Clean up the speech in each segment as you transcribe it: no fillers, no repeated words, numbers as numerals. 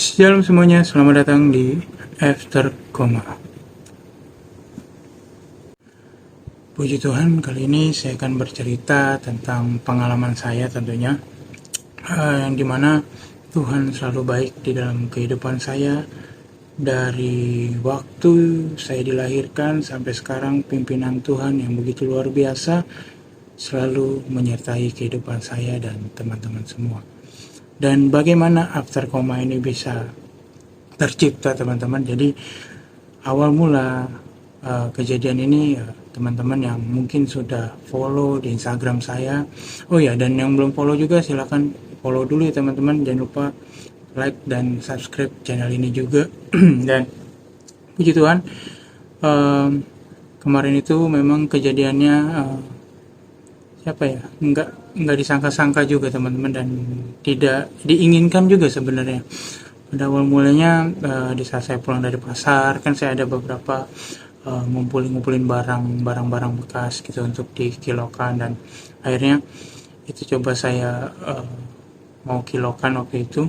Shalom semuanya, selamat datang di After Koma. Puji Tuhan, kali ini saya akan bercerita tentang pengalaman saya tentunya, yang dimana Tuhan selalu baik di dalam kehidupan saya. Dari waktu saya dilahirkan sampai sekarang, pimpinan Tuhan yang begitu luar biasa selalu menyertai kehidupan saya dan teman-teman semua. Dan bagaimana After Koma ini bisa tercipta, teman-teman? Jadi awal mula kejadian ini, teman-teman yang mungkin sudah follow di Instagram saya, oh ya, dan yang belum follow juga silakan follow dulu ya teman-teman. Jangan lupa like dan subscribe channel ini juga. Dan puji Tuhan, kemarin itu memang kejadiannya nggak disangka-sangka juga teman-teman, dan tidak diinginkan juga sebenarnya. Pada awal mulanya di saat saya pulang dari pasar, kan saya ada beberapa ngumpulin barang-barang bekas gitu untuk dikilokan, dan akhirnya itu coba saya mau kilokan waktu itu.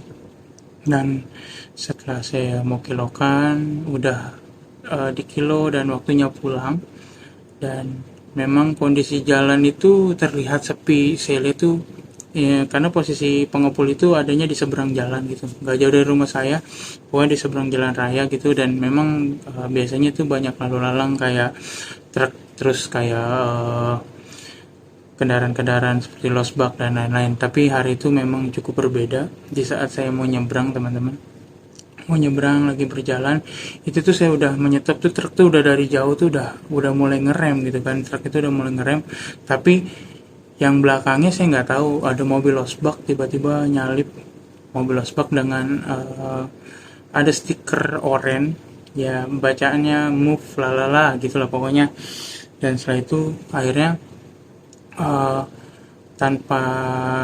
Dan setelah saya mau kilokan, udah dikilo dan waktunya pulang, dan memang kondisi jalan itu terlihat sepi. Saya lihat tuh ya, karena posisi pengepul itu adanya di seberang jalan gitu, nggak jauh dari rumah saya, pokoknya di seberang jalan raya gitu. Dan memang biasanya tuh banyak lalu lalang kayak truk, terus kayak kendaraan-kendaraan seperti losbak dan lain-lain. Tapi hari itu memang cukup berbeda. Di saat saya mau nyebrang, teman-teman, mau nyebrang lagi berjalan, itu tuh saya udah menyetop tuh, truk tuh udah dari jauh tuh udah mulai ngerem gitu kan. Truk itu udah mulai ngerem, tapi yang belakangnya saya nggak tahu ada mobil losbak tiba-tiba nyalip mobil losbak dengan ada stiker oranye, ya bacaannya move lalala gitulah pokoknya. Dan setelah itu akhirnya tanpa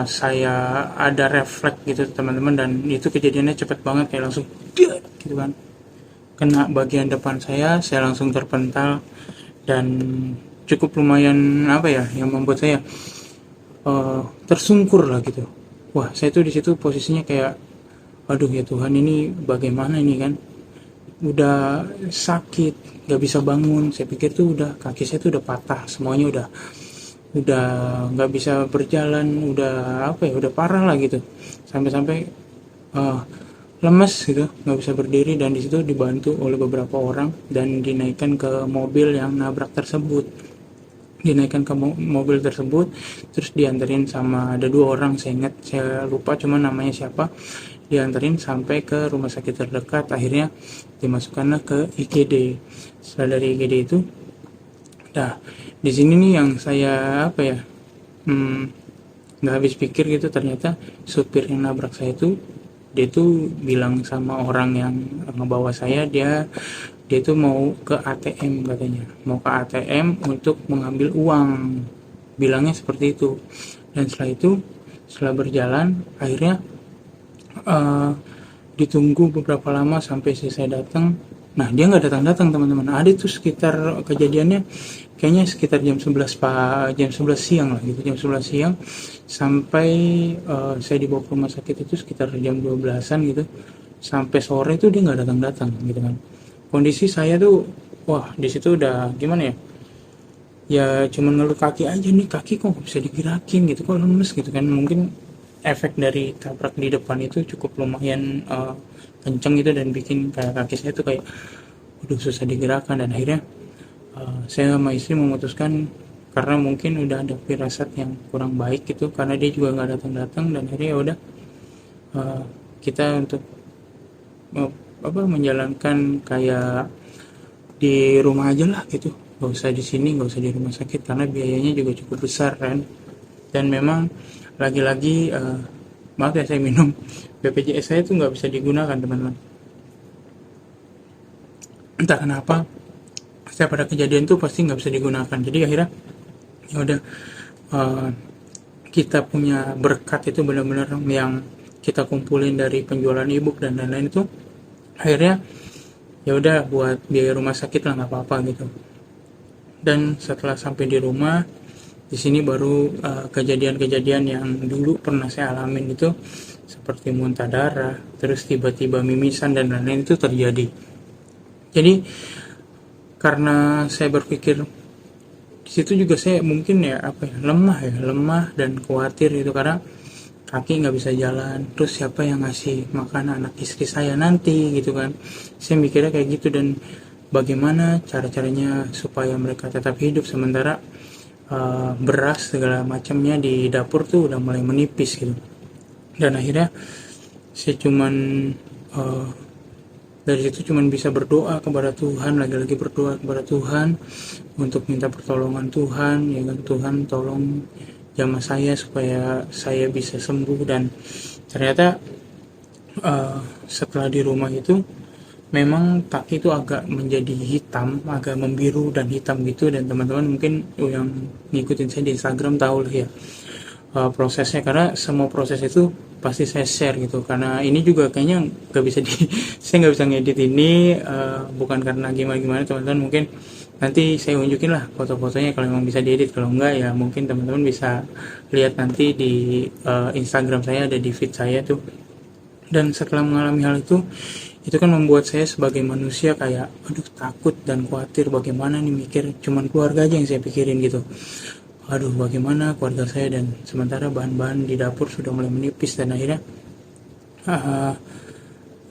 saya ada refleks gitu teman-teman, dan itu kejadiannya cepat banget, kayak langsung gitu kan, kena bagian depan saya langsung terpental. Dan cukup lumayan yang membuat saya tersungkur lah gitu. Wah, saya tuh di situ posisinya kayak, aduh ya Tuhan, ini bagaimana ini kan, udah sakit, gak bisa bangun. Saya pikir tuh udah, kaki saya tuh udah patah semuanya, udah nggak bisa berjalan, udah parah lah gitu, sampai lemes gitu, nggak bisa berdiri. Dan di situ dibantu oleh beberapa orang dan dinaikkan ke mobil yang nabrak tersebut, terus dianterin sama, ada 2 orang saya ingat, saya lupa cuma namanya siapa, dianterin sampai ke rumah sakit terdekat. Akhirnya dimasukkanlah ke IGD. Setelah dari IGD itu, di sini nih yang saya nggak habis pikir gitu. Ternyata supir yang nabrak saya dia tuh bilang sama orang yang ngebawa saya, dia tuh mau ke ATM katanya, mau ke ATM untuk mengambil uang, bilangnya seperti itu. Dan setelah berjalan, akhirnya ditunggu beberapa lama sampai saya datang. Nah, dia nggak datang teman-teman. Ada itu sekitar kejadiannya kayaknya sekitar jam 11 siang lah gitu, jam 11 siang sampai saya dibawa ke rumah sakit itu sekitar jam 12-an gitu. Sampai sore itu dia nggak datang gitu kan. Kondisi saya tuh, wah, di situ udah gimana ya? Ya cuman ngeluh kaki aja nih, kaki kok nggak bisa digerakin gitu, kok lemes gitu kan. Mungkin efek dari tabrak di depan itu cukup lumayan kenceng gitu, dan bikin kayak kaki saya tuh kayak udah susah digerakkan. Dan akhirnya saya sama istri memutuskan, karena mungkin udah ada firasat yang kurang baik gitu, karena dia juga nggak datang, dan akhirnya ya udah kita untuk menjalankan kayak di rumah aja lah gitu, nggak usah di sini, nggak usah di rumah sakit, karena biayanya juga cukup besar kan. Dan memang lagi-lagi maaf ya, saya minum, BPJS saya tuh nggak bisa digunakan teman-teman, entah kenapa. Saya pada kejadian tuh pasti nggak bisa digunakan. Jadi akhirnya ya udah, kita punya berkat itu benar-benar yang kita kumpulin dari penjualan ebook dan lain-lain itu, akhirnya ya udah buat biaya rumah sakit lah, nggak apa-apa gitu. Dan setelah sampai di rumah, di sini baru kejadian-kejadian yang dulu pernah saya alamin itu seperti muntah darah, terus tiba-tiba mimisan dan lain-lain itu terjadi. Jadi karena saya berpikir di situ juga saya mungkin lemah dan khawatir gitu, karena kaki nggak bisa jalan, terus siapa yang ngasih makan anak istri saya nanti gitu kan. Saya mikirnya kayak gitu, dan bagaimana cara-caranya supaya mereka tetap hidup sementara beras segala macamnya di dapur tuh udah mulai menipis gitu. Dan akhirnya saya cuman dari situ cuman bisa berdoa kepada Tuhan, lagi-lagi berdoa kepada Tuhan untuk minta pertolongan Tuhan, ya kan, Tuhan tolong jamah saya supaya saya bisa sembuh. Dan ternyata setelah di rumah itu memang kaki itu agak menjadi hitam, agak membiru dan hitam gitu, dan teman-teman mungkin yang ngikutin saya di Instagram tahu lah ya prosesnya, karena semua proses itu pasti saya share gitu, karena ini juga kayaknya nggak bisa saya nggak bisa ngedit ini, bukan karena gimana teman-teman, mungkin nanti saya unjukin lah foto-fotonya kalau memang bisa diedit, kalau enggak ya mungkin teman-teman bisa lihat nanti di Instagram saya, ada di feed saya tuh. Dan setelah mengalami hal itu kan membuat saya sebagai manusia kayak aduh takut dan khawatir, bagaimana nih, mikir cuman keluarga aja yang saya pikirin gitu. Aduh bagaimana keluarga saya, dan sementara bahan-bahan di dapur sudah mulai menipis. Dan akhirnya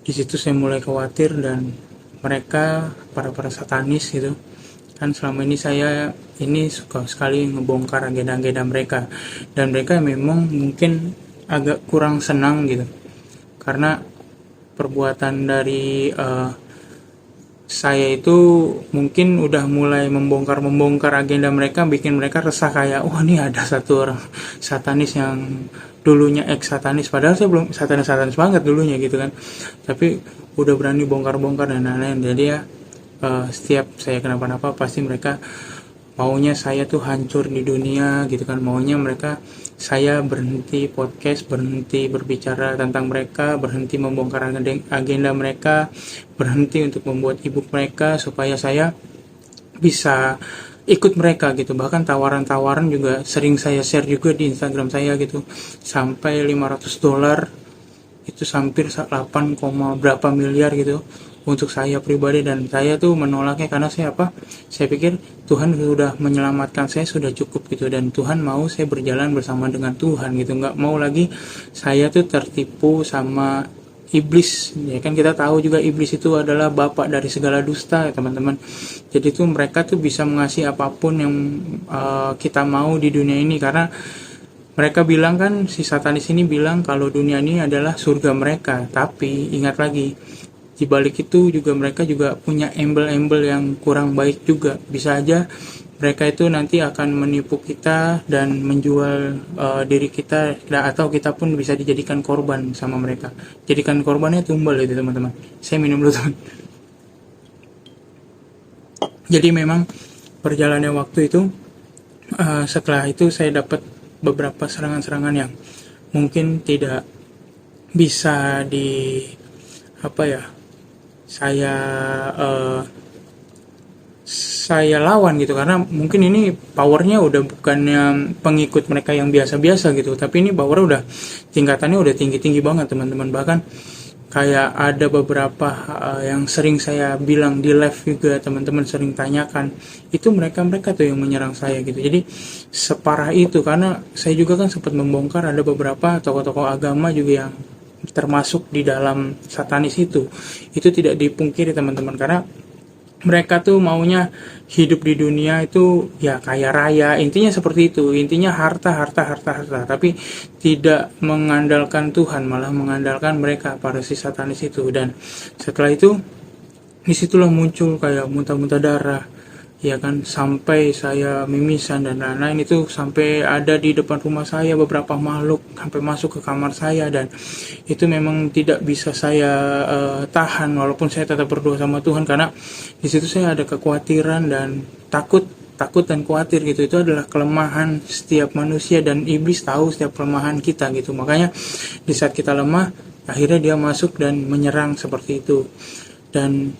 di situ saya mulai khawatir, dan mereka para satanis gitu kan, selama ini saya ini suka sekali ngebongkar agenda-agenda mereka, dan mereka memang mungkin agak kurang senang gitu karena perbuatan dari saya itu mungkin udah mulai membongkar agenda mereka, bikin mereka resah kayak wah ini ada satu orang satanis yang dulunya satanis, padahal saya belum satanis banget dulunya gitu kan, tapi udah berani bongkar dan lain-lain. Jadi ya setiap saya kenapa-napa pasti mereka maunya saya tuh hancur di dunia gitu kan, maunya mereka saya berhenti podcast, berhenti berbicara tentang mereka, berhenti membongkar agenda mereka, berhenti untuk membuat ebook mereka supaya saya bisa ikut mereka gitu. Bahkan tawaran-tawaran juga sering saya share juga di Instagram saya gitu, sampai $500 itu hampir 8, berapa miliar gitu untuk saya pribadi, dan saya tuh menolaknya karena saya pikir Tuhan sudah menyelamatkan saya, sudah cukup gitu, dan Tuhan mau saya berjalan bersama dengan Tuhan gitu, nggak mau lagi saya tuh tertipu sama iblis, ya kan. Kita tahu juga iblis itu adalah bapak dari segala dusta ya teman-teman. Jadi tuh mereka tuh bisa mengasih apapun yang kita mau di dunia ini, karena mereka bilang kan, si satanis ini bilang kalau dunia ini adalah surga mereka. Tapi ingat lagi, di balik itu juga mereka juga punya embel-embel yang kurang baik juga. Bisa aja mereka itu nanti akan menipu kita dan menjual diri kita, atau kita pun bisa dijadikan korban sama mereka. Jadikan korbannya tumbal itu teman-teman. Saya minum dulu teman. Jadi memang perjalannya waktu itu, setelah itu saya dapat beberapa serangan-serangan yang mungkin tidak bisa saya lawan gitu, karena mungkin ini powernya udah bukannya pengikut mereka yang biasa-biasa gitu, tapi ini power udah tingkatannya udah tinggi-tinggi banget teman-teman. Bahkan kayak ada beberapa yang sering saya bilang di live juga, teman-teman sering tanyakan, itu mereka tuh yang menyerang saya gitu. Jadi separah itu, karena saya juga kan sempat membongkar ada beberapa tokoh-tokoh agama juga yang termasuk di dalam satanis itu tidak dipungkiri teman-teman, karena mereka tuh maunya hidup di dunia itu ya kaya raya, intinya seperti itu, intinya harta, tapi tidak mengandalkan Tuhan, malah mengandalkan mereka para si satanis itu. Dan setelah itu disitulah muncul kayak muntah-muntah darah, ya kan, sampai saya mimisan dan lain-lain. Itu sampai ada di depan rumah saya beberapa makhluk sampai masuk ke kamar saya, dan itu memang tidak bisa saya tahan, walaupun saya tetap berdoa sama Tuhan, karena di situ saya ada kekhawatiran dan takut dan khawatir gitu. Itu adalah kelemahan setiap manusia, dan iblis tahu setiap kelemahan kita gitu. Makanya di saat kita lemah, akhirnya dia masuk dan menyerang seperti itu. Dan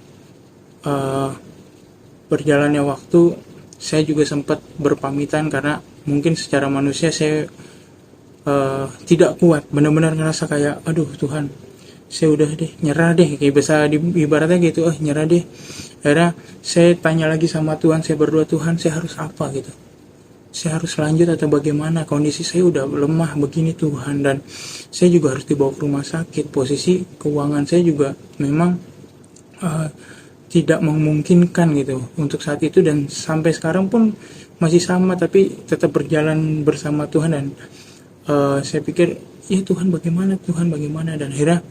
berjalannya waktu, saya juga sempat berpamitan, karena mungkin secara manusia saya tidak kuat, benar-benar ngerasa kayak aduh Tuhan, saya udah deh nyerah deh, kayak bisa ibaratnya gitu, nyerah deh. Akhirnya saya tanya lagi sama Tuhan, saya berdoa, Tuhan saya harus apa gitu, saya harus lanjut atau bagaimana, kondisi saya udah lemah begini Tuhan, dan saya juga harus dibawa ke rumah sakit, posisi keuangan saya juga memang eh, tidak memungkinkan gitu untuk saat itu, dan sampai sekarang pun masih sama, tapi tetap berjalan bersama Tuhan. Dan saya pikir ya Tuhan bagaimana, dan akhirnya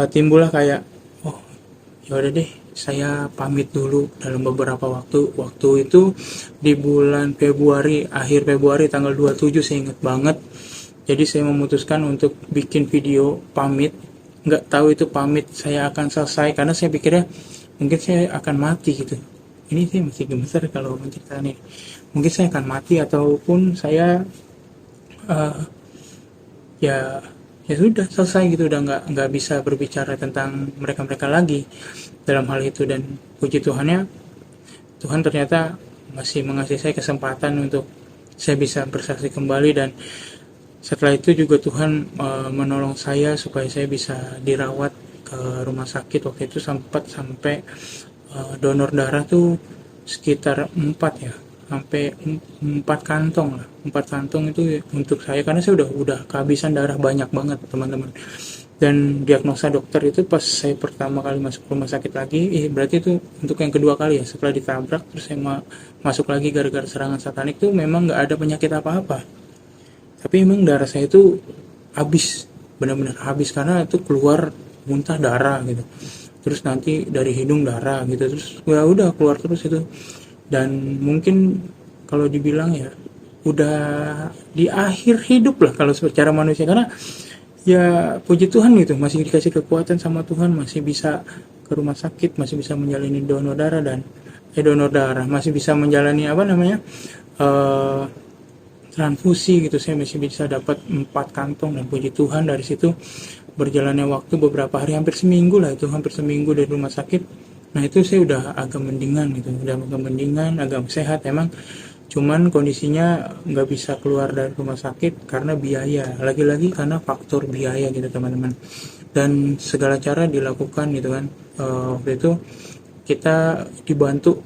timbullah kayak oh ya udah deh, saya pamit dulu dalam beberapa waktu itu di bulan Februari, akhir Februari tanggal 27, saya ingat banget. Jadi saya memutuskan untuk bikin video pamit, nggak tahu itu pamit saya akan selesai, karena saya pikirnya mungkin saya akan mati gitu. Ini sih masih gemetar kalau menceritakan ini, mungkin saya akan mati ataupun saya uh, ya ya sudah selesai gitu, udah nggak bisa berbicara tentang mereka lagi dalam hal itu. Dan puji Tuhannya, Tuhan ternyata masih mengasih saya kesempatan untuk saya bisa bersaksi kembali, dan setelah itu juga Tuhan menolong saya supaya saya bisa dirawat ke rumah sakit. Waktu itu sempat sampai donor darah tuh sekitar 4 ya, sampai 4 kantong lah, 4 kantong itu untuk saya, karena saya udah kehabisan darah banyak banget teman-teman. Dan diagnosa dokter itu pas saya pertama kali masuk rumah sakit lagi, berarti itu untuk yang kedua kali ya, setelah ditabrak terus saya masuk lagi gara-gara serangan satanik, tuh memang nggak ada penyakit apa-apa, tapi memang darah saya itu habis, benar-benar habis, karena itu keluar muntah darah gitu, terus nanti dari hidung darah gitu, terus ya udah keluar terus itu. Dan mungkin kalau dibilang ya udah di akhir hidup lah kalau secara manusia, karena ya puji Tuhan gitu, masih dikasih kekuatan sama Tuhan, masih bisa ke rumah sakit, masih bisa menjalani donor darah, dan masih bisa menjalani apa namanya transfusi gitu, saya masih bisa dapat 4 kantong. Dan puji Tuhan dari situ berjalannya waktu beberapa hari, hampir seminggu dari rumah sakit. Nah itu saya udah agak mendingan gitu, agak sehat emang, cuman kondisinya nggak bisa keluar dari rumah sakit karena biaya, lagi-lagi karena faktor biaya gitu teman-teman. Dan segala cara dilakukan gitu kan. Waktu itu kita dibantu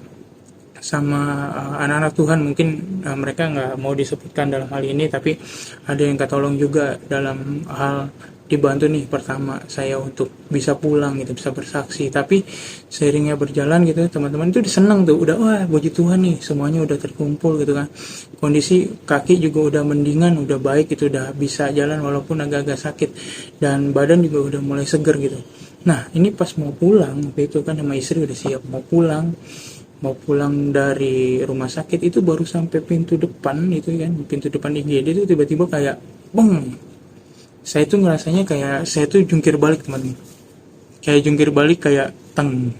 sama anak-anak Tuhan, mungkin mereka nggak mau disebutkan dalam hal ini, tapi ada yang ketolong juga dalam hal dibantu nih. Pertama saya untuk bisa pulang gitu, bisa bersaksi, tapi seiringnya berjalan gitu teman-teman itu disenang tuh, udah wah puji Tuhan nih semuanya udah terkumpul gitu kan, kondisi kaki juga udah mendingan, udah baik gitu, udah bisa jalan walaupun agak-agak sakit, dan badan juga udah mulai seger gitu. Nah ini pas mau pulang waktu itu kan sama istri udah siap mau pulang dari rumah sakit, itu baru sampai pintu depan itu kan, pintu depan IGD itu tiba-tiba kayak beng, saya tuh ngerasanya kayak saya tuh jungkir balik teman-teman, kayak teng,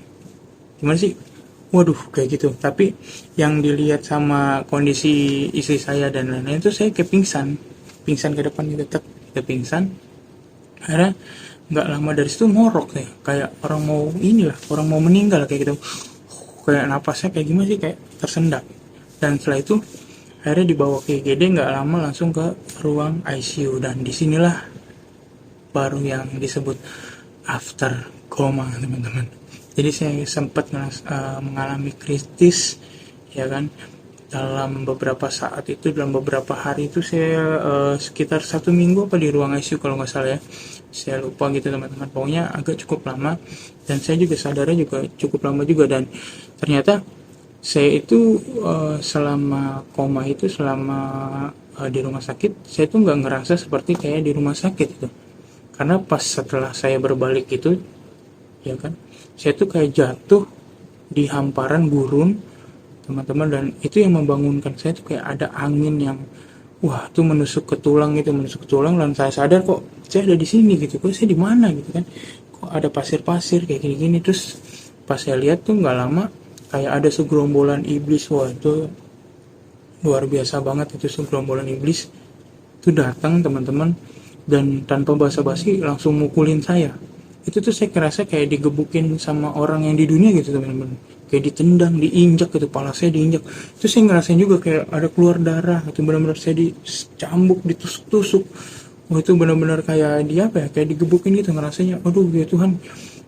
gimana sih, waduh kayak gitu. Tapi yang dilihat sama kondisi istri saya dan lain-lain itu saya kayak pingsan ke depan gitu, kayak pingsan. Akhirnya nggak lama dari situ ngorok kayak orang mau meninggal kayak gitu, kayak napasnya kayak gimana sih, kayak tersendat. Dan setelah itu akhirnya dibawa ke IGD, nggak lama langsung ke ruang ICU, dan disinilah baru yang disebut after coma teman-teman. Jadi saya sempat mengalami kritis ya kan, dalam beberapa saat itu, dalam beberapa hari itu saya sekitar 1 minggu apa di ruang ICU kalau nggak salah ya, saya lupa gitu teman-teman, pokoknya agak cukup lama, dan saya juga sadarnya juga cukup lama juga. Dan ternyata saya itu selama koma itu, selama di rumah sakit, saya tuh nggak ngerasa seperti kayak di rumah sakit itu, karena pas setelah saya berbalik itu ya kan, saya tuh kayak jatuh di hamparan gurun teman-teman, dan itu yang membangunkan saya tuh kayak ada angin yang wah tuh menusuk ke tulang, dan saya sadar kok saya ada di sini gitu, kok saya di mana gitu kan, kok ada pasir-pasir kayak gini-gini. Terus pas saya lihat tuh nggak lama kayak ada segerombolan iblis, wah itu luar biasa banget, itu segerombolan iblis itu datang teman-teman, dan tanpa basa-basi langsung mukulin saya. Itu tuh saya kerasa kayak digebukin sama orang yang di dunia gitu teman-teman, kayak ditendang, diinjak gitu, kepala saya diinjak. Terus saya ngerasain juga kayak ada keluar darah, itu benar-benar saya dicambuk, ditusuk-tusuk. Oh, itu benar-benar kayak kayak digebukin gitu ngerasanya. Aduh ya Tuhan,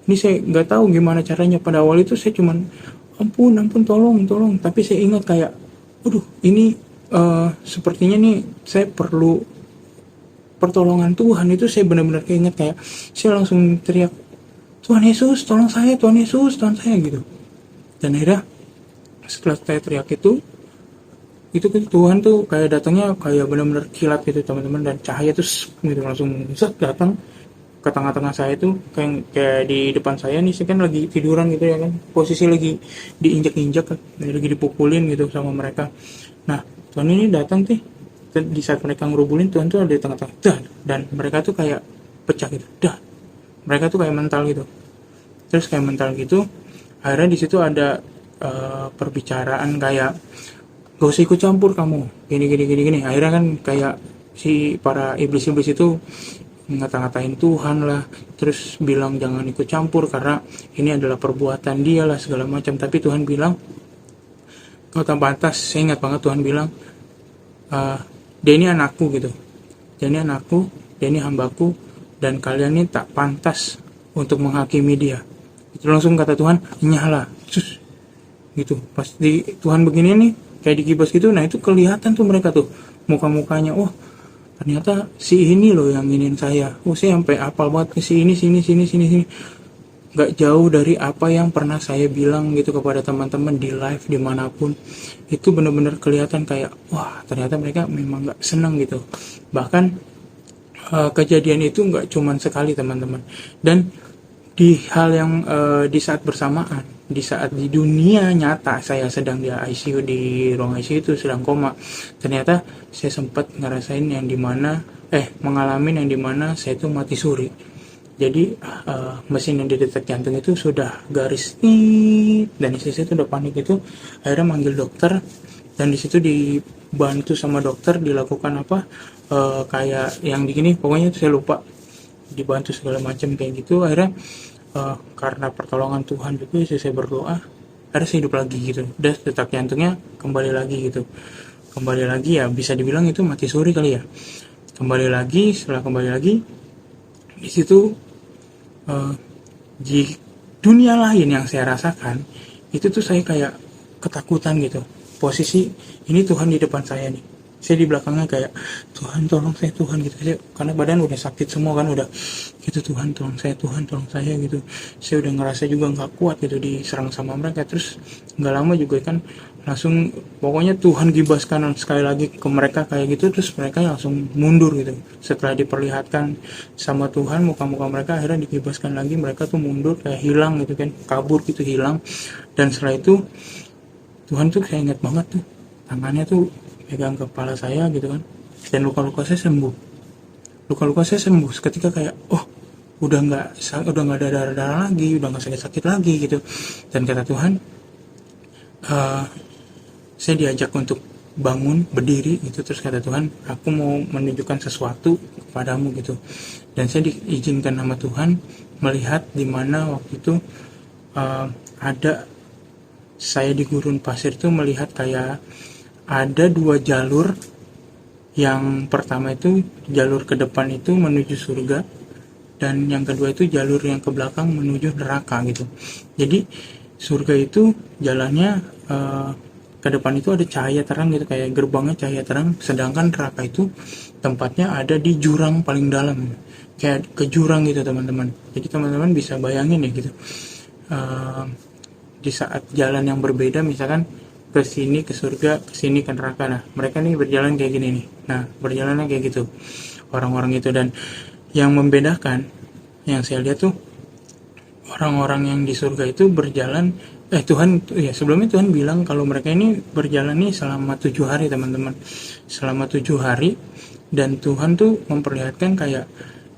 ini saya nggak tahu gimana caranya. Pada awal itu saya cuman ampun tolong, tapi saya ingat kayak aduh ini sepertinya nih saya perlu pertolongan Tuhan. Itu saya benar-benar keinget, kayak saya langsung teriak, Tuhan Yesus tolong saya, Tuhan Yesus tolong saya gitu. Dan akhirnya setelah saya teriak itu Tuhan tuh kayak datangnya kayak benar-benar kilat gitu teman-teman, dan cahaya tuh gitu langsung datang ke tengah-tengah saya itu, kayak di depan saya nih. Saya kan lagi tiduran gitu ya kan, posisi lagi diinjak-injak, lagi dipukulin gitu sama mereka. Nah Tuhan ini datang tuh di saat mereka ngerubulin, Tuhan tuh ada di tengah-tengah, dan mereka tuh kayak pecah gitu, mereka tuh kayak mental gitu. Terus kayak mental gitu, akhirnya di situ ada perbicaraan kayak gak usah ikut campur kamu, gini. Akhirnya kan kayak si para iblis-iblis itu ngata-ngatain Tuhan lah, terus bilang jangan ikut campur karena ini adalah perbuatan dia lah segala macam. Tapi Tuhan bilang kau tak pantas. Saya ingat banget Tuhan bilang, dia ini anakku gitu, dia ini anakku, dia ini hambaku, dan kalian ini tak pantas untuk menghakimi dia. Itu langsung kata Tuhan, nyala gitu. Pas di Tuhan begini nih kayak dikibas gitu, nah itu kelihatan tuh mereka tuh muka-mukanya, oh ternyata si ini loh yang ingin saya. Oh saya sampai apal banget ke sini, nggak jauh dari apa yang pernah saya bilang gitu kepada teman-teman di live dimanapun. Itu benar-benar kelihatan kayak wah ternyata mereka memang nggak senang gitu. Bahkan kejadian itu nggak cuma sekali teman-teman, dan di hal yang di saat bersamaan, di saat di dunia nyata saya sedang di ICU, di ruang ICU itu sedang koma, ternyata saya sempat ngerasain yang dimana mengalami yang dimana saya itu mati suri. Jadi mesin yang didetek jantung itu sudah garis nih, dan istri saya itu udah panik itu, akhirnya manggil dokter, dan di situ dibantu sama dokter dilakukan kayak yang begini, pokoknya itu saya lupa, dibantu segala macam kayak gitu. Akhirnya karena pertolongan Tuhan juga saya berdoa, akhirnya saya hidup lagi gitu, dan detak jantungnya kembali lagi gitu, kembali lagi ya bisa dibilang itu mati suri kali ya. Setelah kembali lagi di situ di dunia lain yang saya rasakan itu tuh saya kayak ketakutan gitu. Posisi ini Tuhan di depan saya nih, saya di belakangnya kayak Tuhan tolong saya Tuhan gitu aja, karena badan udah sakit semua kan, udah gitu, Tuhan tolong saya gitu. Saya udah ngerasa juga nggak kuat gitu diserang sama mereka. Terus nggak lama juga kan langsung pokoknya Tuhan gibaskan sekali lagi ke mereka kayak gitu, terus mereka langsung mundur gitu. Setelah diperlihatkan sama Tuhan muka-muka mereka, akhirnya digibaskan lagi, mereka tuh mundur kayak hilang gitu kan, kabur gitu, hilang. Dan setelah itu Tuhan tuh saya ingat banget tuh tangannya tuh pegang kepala saya gitu kan, dan luka-luka saya sembuh seketika. Kayak udah nggak ada darah-darah lagi, udah nggak sakit-sakit lagi gitu. Dan kata Tuhan, saya diajak untuk bangun berdiri gitu. Terus kata Tuhan, aku mau menunjukkan sesuatu kepadamu gitu. Dan saya diizinkan sama Tuhan melihat di mana waktu itu ada saya di gurun pasir tuh melihat kayak ada 2 jalur. Yang pertama itu jalur ke depan itu menuju surga, dan yang kedua itu jalur yang ke belakang menuju neraka gitu. Jadi surga itu jalannya ke depan itu ada cahaya terang gitu, kayak gerbangnya cahaya terang, sedangkan neraka itu tempatnya ada di jurang paling dalam, kayak ke jurang gitu teman-teman. Jadi teman-teman bisa bayangin ya gitu, di saat jalan yang berbeda, misalkan ke sini ke surga, ke sini ke neraka. Nah, mereka nih berjalan kayak gini nih. Nah, berjalannya kayak gitu orang-orang itu. Dan yang membedakan, yang saya lihat tuh orang-orang yang di surga itu berjalan sebelumnya Tuhan bilang kalau mereka ini berjalan nih selama 7 hari teman-teman. Selama 7 hari, dan Tuhan tuh memperlihatkan kayak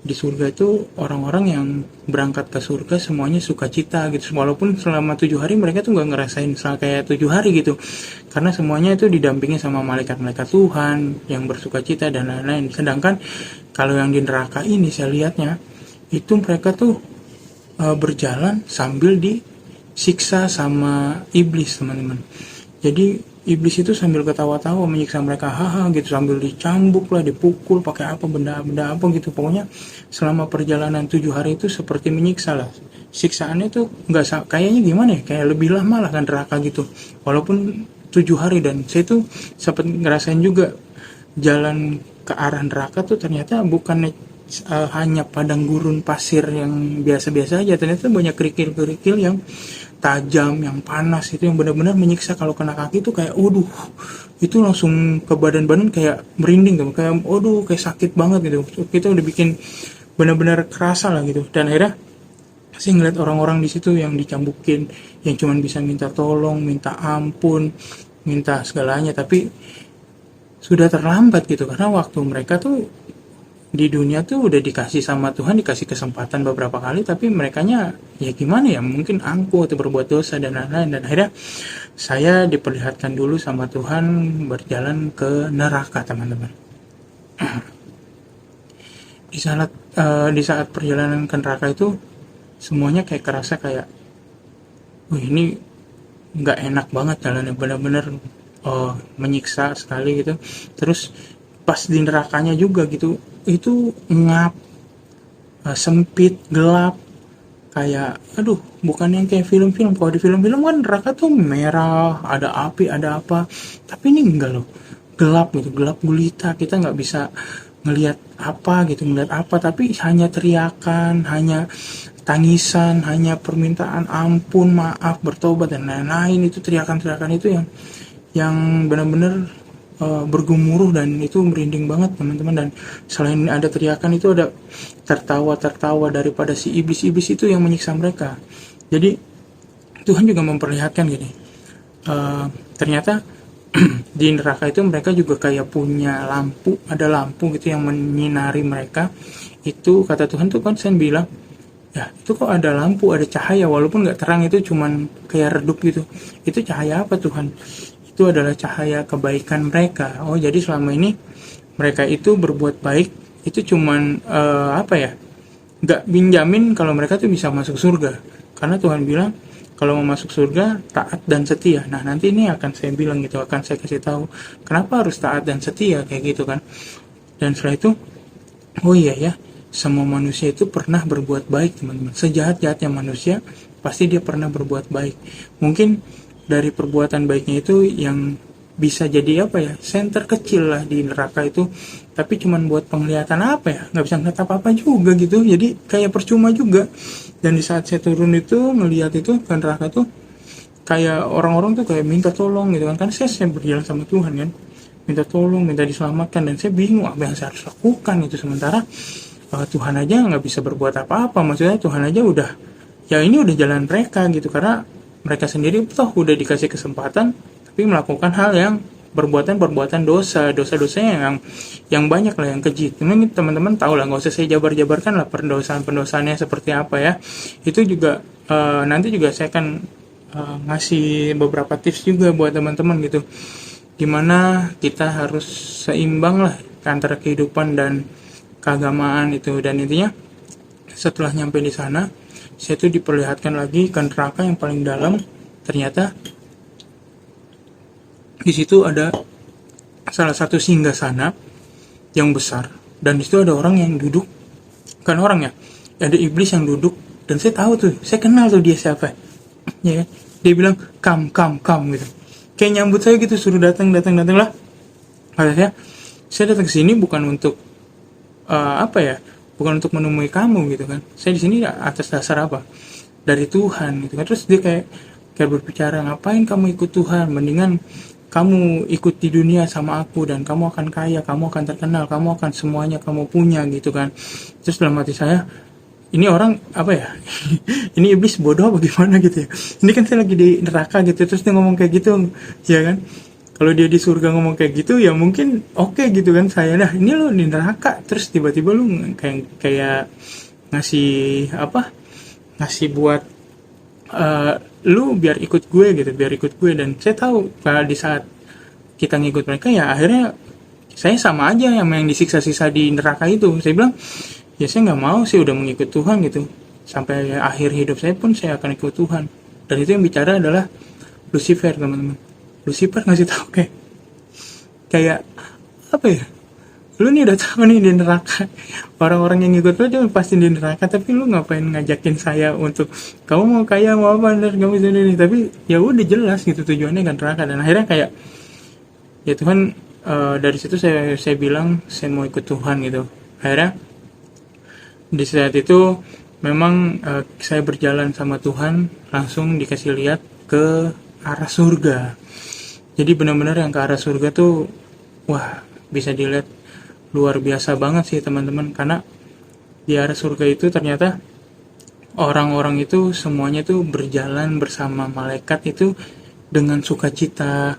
di surga itu orang-orang yang berangkat ke surga semuanya sukacita gitu, walaupun selama 7 hari mereka tuh nggak ngerasain kayak 7 hari gitu, karena semuanya itu didampingi sama malaikat-malaikat Tuhan yang bersukacita dan lain-lain. Sedangkan kalau yang di neraka ini saya lihatnya itu mereka tuh berjalan sambil disiksa sama iblis, teman-teman. Jadi iblis itu sambil ketawa-tawa menyiksa mereka, haha gitu, sambil dicambuk lah, dipukul pakai apa, benda-benda apa gitu. Pokoknya selama perjalanan 7 hari itu seperti menyiksa lah. Siksaannya tuh nggak kayaknya gimana ya, kayak lebih lama lah kan neraka gitu. Walaupun 7 hari, dan saya tuh sempat ngerasain juga jalan ke arah neraka tuh ternyata bukan hanya padang gurun pasir yang biasa-biasa aja, ternyata banyak kerikil-kerikil yang tajam, yang panas, itu yang benar-benar menyiksa. Kalau kena kaki tuh kayak waduh, itu langsung ke badan-badan kayak merinding tuh, kayak waduh, kayak sakit banget gitu. Kita udah bikin benar-benar kerasa lah gitu. Dan akhirnya saya ngeliat orang-orang di situ yang dicambukin, yang cuman bisa minta tolong, minta ampun, minta segalanya, tapi sudah terlambat gitu, karena waktu mereka tuh di dunia tuh udah dikasih sama Tuhan, dikasih kesempatan beberapa kali, tapi merekanya ya gimana ya, mungkin angkuh atau berbuat dosa dan lain-lain. Dan akhirnya saya diperlihatkan dulu sama Tuhan berjalan ke neraka, teman-teman. Di saat perjalanan ke neraka itu semuanya kayak kerasa kayak, wih ini nggak enak banget jalannya, benar-benar menyiksa sekali gitu. Terus pas di nerakanya juga gitu, itu ngap, sempit, gelap, kayak aduh, bukan yang kayak film-film. Kalau di film-film kan neraka tuh merah, ada api, ada apa, tapi ini enggak loh, gelap gitu, gelap gulita, kita nggak bisa ngelihat apa, tapi hanya teriakan, hanya tangisan, hanya permintaan ampun, maaf, bertobat dan lain-lain. Itu teriakan-teriakan itu yang benar-benar bergemuruh, dan itu merinding banget, teman-teman. Dan selain ada teriakan, itu ada tertawa-tertawa daripada si iblis-iblis itu yang menyiksa mereka. Jadi Tuhan juga memperlihatkan gini, ternyata di neraka itu mereka juga kayak punya lampu, ada lampu gitu yang menyinari mereka. Itu kata Tuhan tuh kan, saya bilang ya itu kok ada lampu, ada cahaya, walaupun nggak terang, itu cuman kayak redup gitu. Itu cahaya apa Tuhan? Itu adalah cahaya kebaikan mereka. Oh, jadi selama ini mereka itu berbuat baik, itu cuman nggak menjamin kalau mereka tuh bisa masuk surga. Karena Tuhan bilang kalau mau masuk surga taat dan setia. Nah, nanti ini akan saya bilang gitu, akan saya kasih tahu kenapa harus taat dan setia kayak gitu kan. Dan setelah itu, oh iya ya, semua manusia itu pernah berbuat baik, teman-teman. Sejahat-jahatnya manusia pasti dia pernah berbuat baik. Mungkin dari perbuatan baiknya itu yang bisa jadi center kecil lah di neraka itu, tapi cuman buat penglihatan nggak bisa ngeliat apa-apa juga gitu, jadi kayak percuma juga. Dan di saat saya turun itu ngelihat itu ke neraka tuh, kayak orang-orang tuh kayak minta tolong gitu kan saya berjalan sama Tuhan kan, minta tolong, minta diselamatkan, dan saya bingung apa yang saya harus lakukan itu. Sementara Tuhan aja nggak bisa berbuat apa-apa, maksudnya Tuhan aja udah jalan mereka gitu, karena mereka sendiri toh udah dikasih kesempatan tapi melakukan hal yang perbuatan dosa-dosanya yang banyak lah, yang keji. Teman-teman tahu lah, nggak usah saya jabar-jabarkan lah pendosaan-pendosaannya seperti apa ya. Itu juga nanti juga saya akan ngasih beberapa tips juga buat teman-teman gitu, gimana kita harus seimbang lah antara kehidupan dan keagamaan itu. Dan intinya setelah nyampe di sana, saya tuh diperlihatkan lagi ke neraka yang paling dalam. Ternyata di situ ada salah satu singgasana yang besar, dan di situ ada orang yang duduk, kan orang ya, ada iblis yang duduk, dan saya tahu tuh, saya kenal tuh dia siapa, ya kan? Dia bilang come gitu, kayak nyambut saya gitu, suruh datang lah. Kata saya datang ke sini bukan untuk bukan untuk menemui kamu gitu kan. Saya di sini atas dasar apa? Dari Tuhan gitu kan. Terus dia kayak berbicara, ngapain kamu ikut Tuhan? Mendingan kamu ikut di dunia sama aku, dan kamu akan kaya, kamu akan terkenal, kamu akan semuanya kamu punya gitu kan. Terus dalam hati saya, ini orang ini iblis bodoh apa gimana gitu ya. Ini kan saya lagi di neraka gitu, terus dia ngomong kayak gitu, ya kan? Kalau dia di surga ngomong kayak gitu ya mungkin oke gitu kan. Saya ini lo di neraka, terus tiba-tiba lu kayak ngasih buat lu biar ikut gue gitu, dan saya tahu kalau di saat kita ngikut mereka ya akhirnya saya sama aja yang disiksa-siksa di neraka itu. Saya bilang ya saya nggak mau sih, udah mengikut Tuhan gitu, sampai akhir hidup saya pun saya akan ikut Tuhan. Dan itu yang bicara adalah Lucifer, teman-teman. Lucifer ngasih tahu kayak apa ya, lu nih udah tahu nih di neraka, orang-orang yang ngikut lu dia pasti di neraka, tapi lu ngapain ngajakin saya untuk kamu mau kaya mau apa dan kamu sendiri, tapi ya udah jelas gitu tujuannya kan neraka. Dan akhirnya kayak ya Tuhan, dari situ saya bilang saya mau ikut Tuhan gitu. Akhirnya di saat itu memang saya berjalan sama Tuhan, langsung dikasih lihat ke arah surga. Jadi benar-benar yang ke arah surga tuh wah, bisa dilihat luar biasa banget sih teman-teman, karena di arah surga itu ternyata orang-orang itu semuanya tuh berjalan bersama malaikat itu dengan sukacita,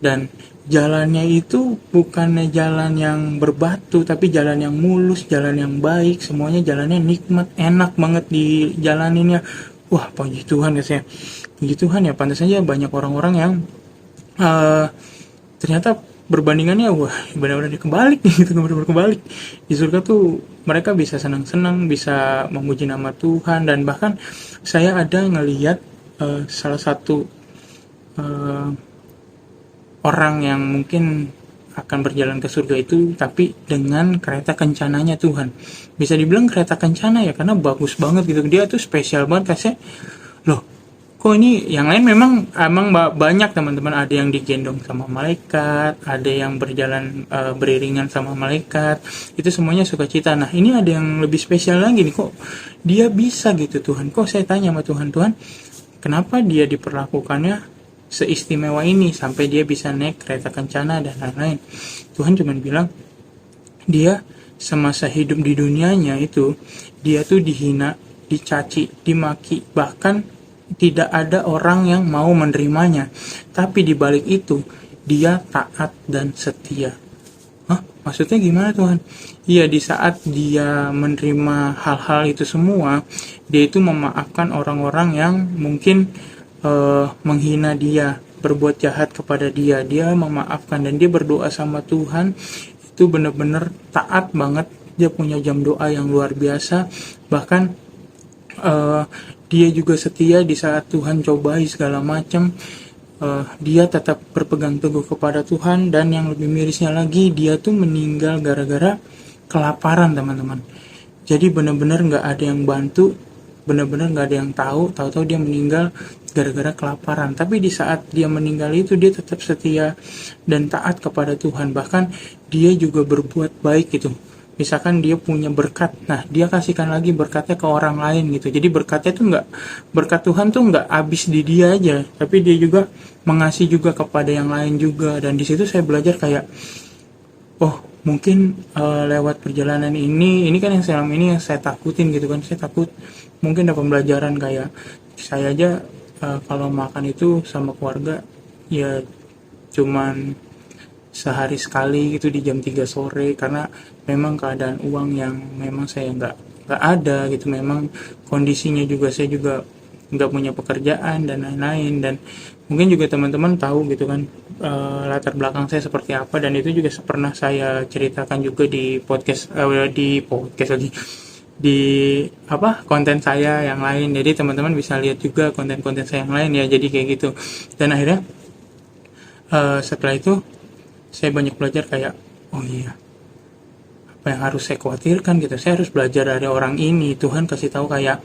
dan jalannya itu bukannya jalan yang berbatu, tapi jalan yang mulus, jalan yang baik, semuanya jalannya nikmat, enak banget dijalaninnya. Wah, puji Tuhan guys ya, puji Tuhan ya, pantas saja banyak orang-orang yang ternyata berbandingannya wah benar-benar kebalik nih gitu, benar-benar kebalik. Di surga tuh mereka bisa senang-senang, bisa memuji nama Tuhan, dan bahkan saya ada ngelihat salah satu orang yang mungkin akan berjalan ke surga itu tapi dengan kereta kencananya Tuhan. Bisa dibilang kereta kencana ya, karena bagus banget gitu, dia tuh spesial banget kasih. Loh, kok ini yang lain memang emang banyak teman-teman, ada yang digendong sama malaikat, ada yang berjalan beriringan sama malaikat, itu semuanya sukacita. Nah ini ada yang lebih spesial lagi nih, kok dia bisa gitu Tuhan. Kok saya tanya sama Tuhan, kenapa dia diperlakukannya seistimewa ini sampai dia bisa naik kereta kencana dan lain-lain. Tuhan cuma bilang dia semasa hidup di dunianya itu dia tuh dihina, dicaci, dimaki, bahkan tidak ada orang yang mau menerimanya. Tapi di balik itu dia taat dan setia. Hah? Maksudnya gimana Tuhan? Iya, di saat dia menerima hal-hal itu semua, dia itu memaafkan orang-orang yang mungkin menghina dia, berbuat jahat kepada dia. Dia memaafkan dan dia berdoa sama Tuhan. Itu benar-benar taat banget. Dia punya jam doa yang luar biasa. Bahkan dia juga setia di saat Tuhan cobai segala macam. Dia tetap berpegang teguh kepada Tuhan, dan yang lebih mirisnya lagi dia tuh meninggal gara-gara kelaparan teman-teman. Jadi benar-benar nggak ada yang bantu, benar-benar nggak ada yang tahu dia meninggal gara-gara kelaparan. Tapi di saat dia meninggal itu dia tetap setia dan taat kepada Tuhan. Bahkan dia juga berbuat baik gitu. Misalkan dia punya berkat, nah dia kasihkan lagi berkatnya ke orang lain gitu. Jadi berkatnya tuh berkat Tuhan tuh nggak habis di dia aja, tapi dia juga mengasihi juga kepada yang lain juga. Dan di situ saya belajar kayak, oh mungkin lewat perjalanan ini kan yang selama ini yang saya takutin gitu kan. Saya takut mungkin ada pembelajaran kayak saya aja kalau makan itu sama keluarga ya cuman sehari sekali gitu di jam 3 sore, karena memang keadaan uang yang memang saya nggak ada gitu. Memang kondisinya juga saya juga nggak punya pekerjaan dan lain-lain, dan mungkin juga teman-teman tahu gitu kan latar belakang saya seperti apa, dan itu juga pernah saya ceritakan juga di podcast lagi di konten saya yang lain. Jadi teman-teman bisa lihat juga konten-konten saya yang lain ya. Jadi kayak gitu. Dan akhirnya setelah itu saya banyak belajar kayak, oh iya, apa yang harus saya khawatirkan gitu. Saya harus belajar dari orang ini. Tuhan kasih tahu kayak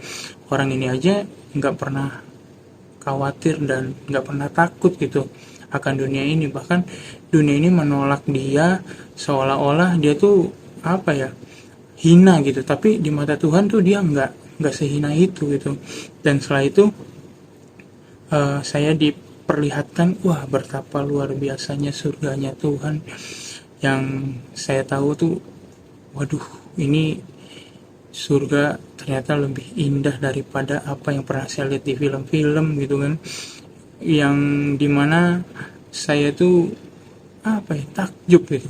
orang ini aja nggak pernah khawatir dan nggak pernah takut gitu akan dunia ini. Bahkan dunia ini menolak dia seolah-olah dia tuh hina gitu, tapi di mata Tuhan tuh dia nggak sehina itu gitu. Dan setelah itu saya diperlihatkan, wah betapa luar biasanya surganya Tuhan. Yang saya tahu tuh, waduh ini surga ternyata lebih indah daripada apa yang pernah saya lihat di film-film gitu kan, yang dimana saya tuh takjub gitu.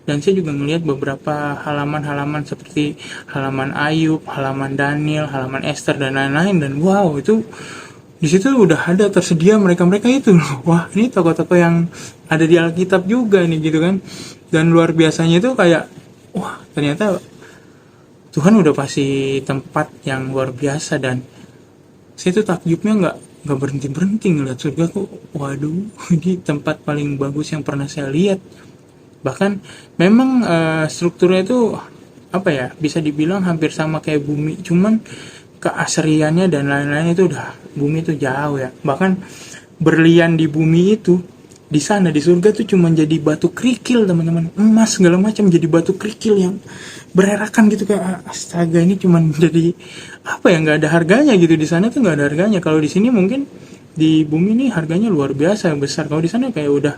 Dan saya juga melihat beberapa halaman-halaman seperti halaman Ayub, halaman Daniel, halaman Esther dan lain-lain. Dan wow, itu di situ udah ada tersedia mereka-mereka itu loh. Wah, ini tokoh-tokoh yang ada di Alkitab juga nih gitu kan. Dan luar biasanya itu kayak, wah ternyata Tuhan udah pasti tempat yang luar biasa. Dan saya tuh takjubnya nggak berhenti berhenti ngeliat surga kok. Waduh, ini tempat paling bagus yang pernah saya lihat. Bahkan memang strukturnya itu apa ya, bisa dibilang hampir sama kayak bumi, cuman keasriannya dan lain-lain itu udah, bumi itu jauh ya. Bahkan berlian di bumi itu, di sana di surga tuh cuma jadi batu kerikil teman-teman, emas segala macam jadi batu kerikil yang bererakan gitu, kayak astaga, ini cuman jadi apa ya, nggak ada harganya gitu. Di sana tuh nggak ada harganya. Kalau di sini mungkin di bumi ini harganya luar biasa besar, kalau di sana kayak udah,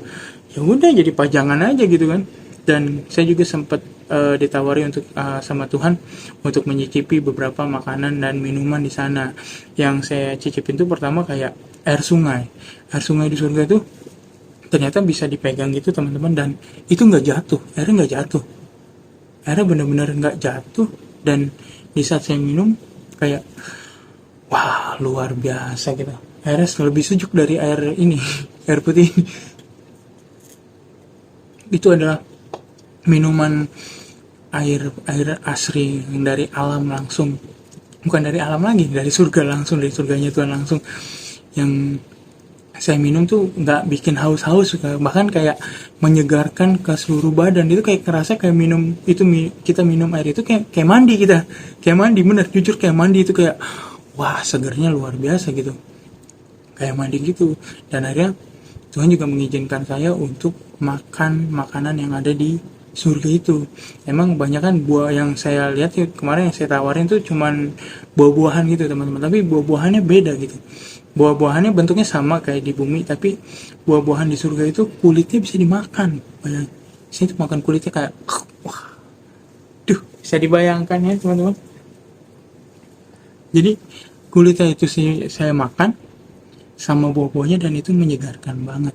ya udah jadi pajangan aja gitu kan. Dan saya juga sempat ditawari untuk sama Tuhan untuk menyicipi beberapa makanan dan minuman di sana. Yang saya cicipin tuh pertama kayak air sungai. Air sungai di surga tuh ternyata bisa dipegang gitu teman-teman, dan itu nggak jatuh, airnya nggak jatuh, airnya benar-benar nggak jatuh. Dan di saat saya minum kayak wah, luar biasa gitu, airnya lebih sejuk dari air ini air putih. Itu adalah minuman air air asri yang dari alam langsung, bukan dari alam lagi, dari surga langsung, dari surganya Tuhan langsung. Yang saya minum tuh nggak bikin haus-haus, bahkan kayak menyegarkan ke seluruh badan. Itu kayak kerasa kayak minum itu, kita minum air itu kayak mandi, kita kayak mandi, bener, jujur kayak mandi. Itu kayak wah, segernya luar biasa gitu, kayak mandi gitu. Dan akhirnya Tuhan juga mengizinkan saya untuk makan makanan yang ada di surga itu. Emang kebanyakan buah yang saya lihat kemarin, yang saya tawarin tuh cuman buah-buahan gitu teman-teman, tapi buah-buahannya beda gitu. Buah-buahannya bentuknya sama kayak di bumi, tapi buah-buahan di surga itu kulitnya bisa dimakan. Saya tuh makan kulitnya kayak wah, duh, bisa dibayangkan ya teman-teman. Jadi kulitnya itu saya makan sama buah-buahnya, dan itu menyegarkan banget.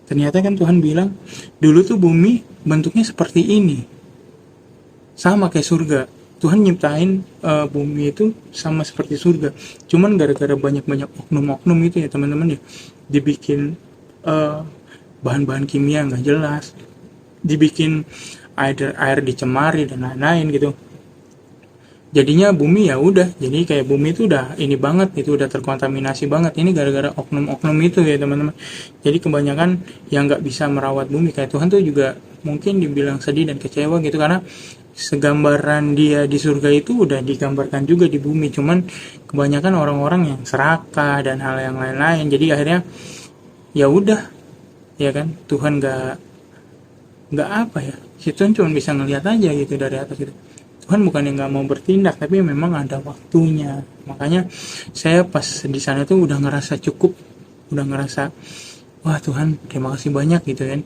Ternyata kan Tuhan bilang dulu tuh bumi bentuknya seperti ini, sama kayak surga. Tuhan nyiptain bumi itu sama seperti surga, cuman gara-gara banyak-banyak oknum-oknum itu ya teman-teman ya, dibikin bahan-bahan kimia nggak jelas, dibikin air dicemari dan lain-lain gitu. Jadinya bumi ya udah, jadi kayak bumi itu udah ini banget, itu udah terkontaminasi banget. Ini gara-gara oknum-oknum itu ya teman-teman. Jadi kebanyakan yang nggak bisa merawat bumi, kayak Tuhan tuh juga mungkin dibilang sedih dan kecewa gitu, karena segambaran dia di surga itu udah digambarkan juga di bumi, cuman kebanyakan orang-orang yang serakah dan hal yang lain-lain. Jadi akhirnya ya udah, ya kan, Tuhan nggak apa ya, si Tuhan cuma bisa ngelihat aja gitu dari atas gitu. Tuhan bukan yang nggak mau bertindak, tapi memang ada waktunya. Makanya saya pas di sana tuh udah ngerasa cukup, udah ngerasa wah Tuhan terima kasih banyak gitu kan.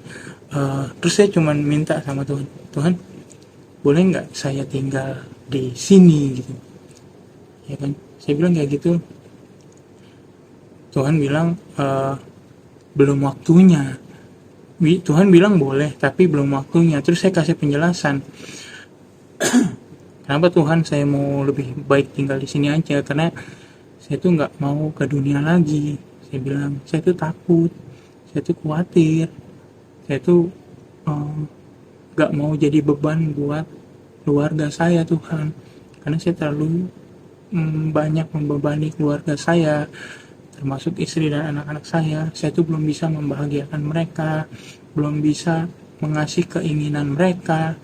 Terus saya cuman minta sama Tuhan, Tuhan boleh nggak saya tinggal di sini gitu, ya kan. Saya bilang kayak gitu. Tuhan bilang belum waktunya. Tuhan bilang boleh tapi belum waktunya. Terus saya kasih penjelasan kenapa Tuhan saya mau lebih baik tinggal di sini aja, karena saya tuh nggak mau ke dunia lagi. Saya bilang saya tuh takut, saya tuh khawatir, saya tuh nggak mau jadi beban buat keluarga saya Tuhan, karena saya terlalu banyak membebani keluarga saya, termasuk istri dan anak-anak saya. Saya tuh belum bisa membahagiakan mereka, belum bisa mengasih keinginan mereka,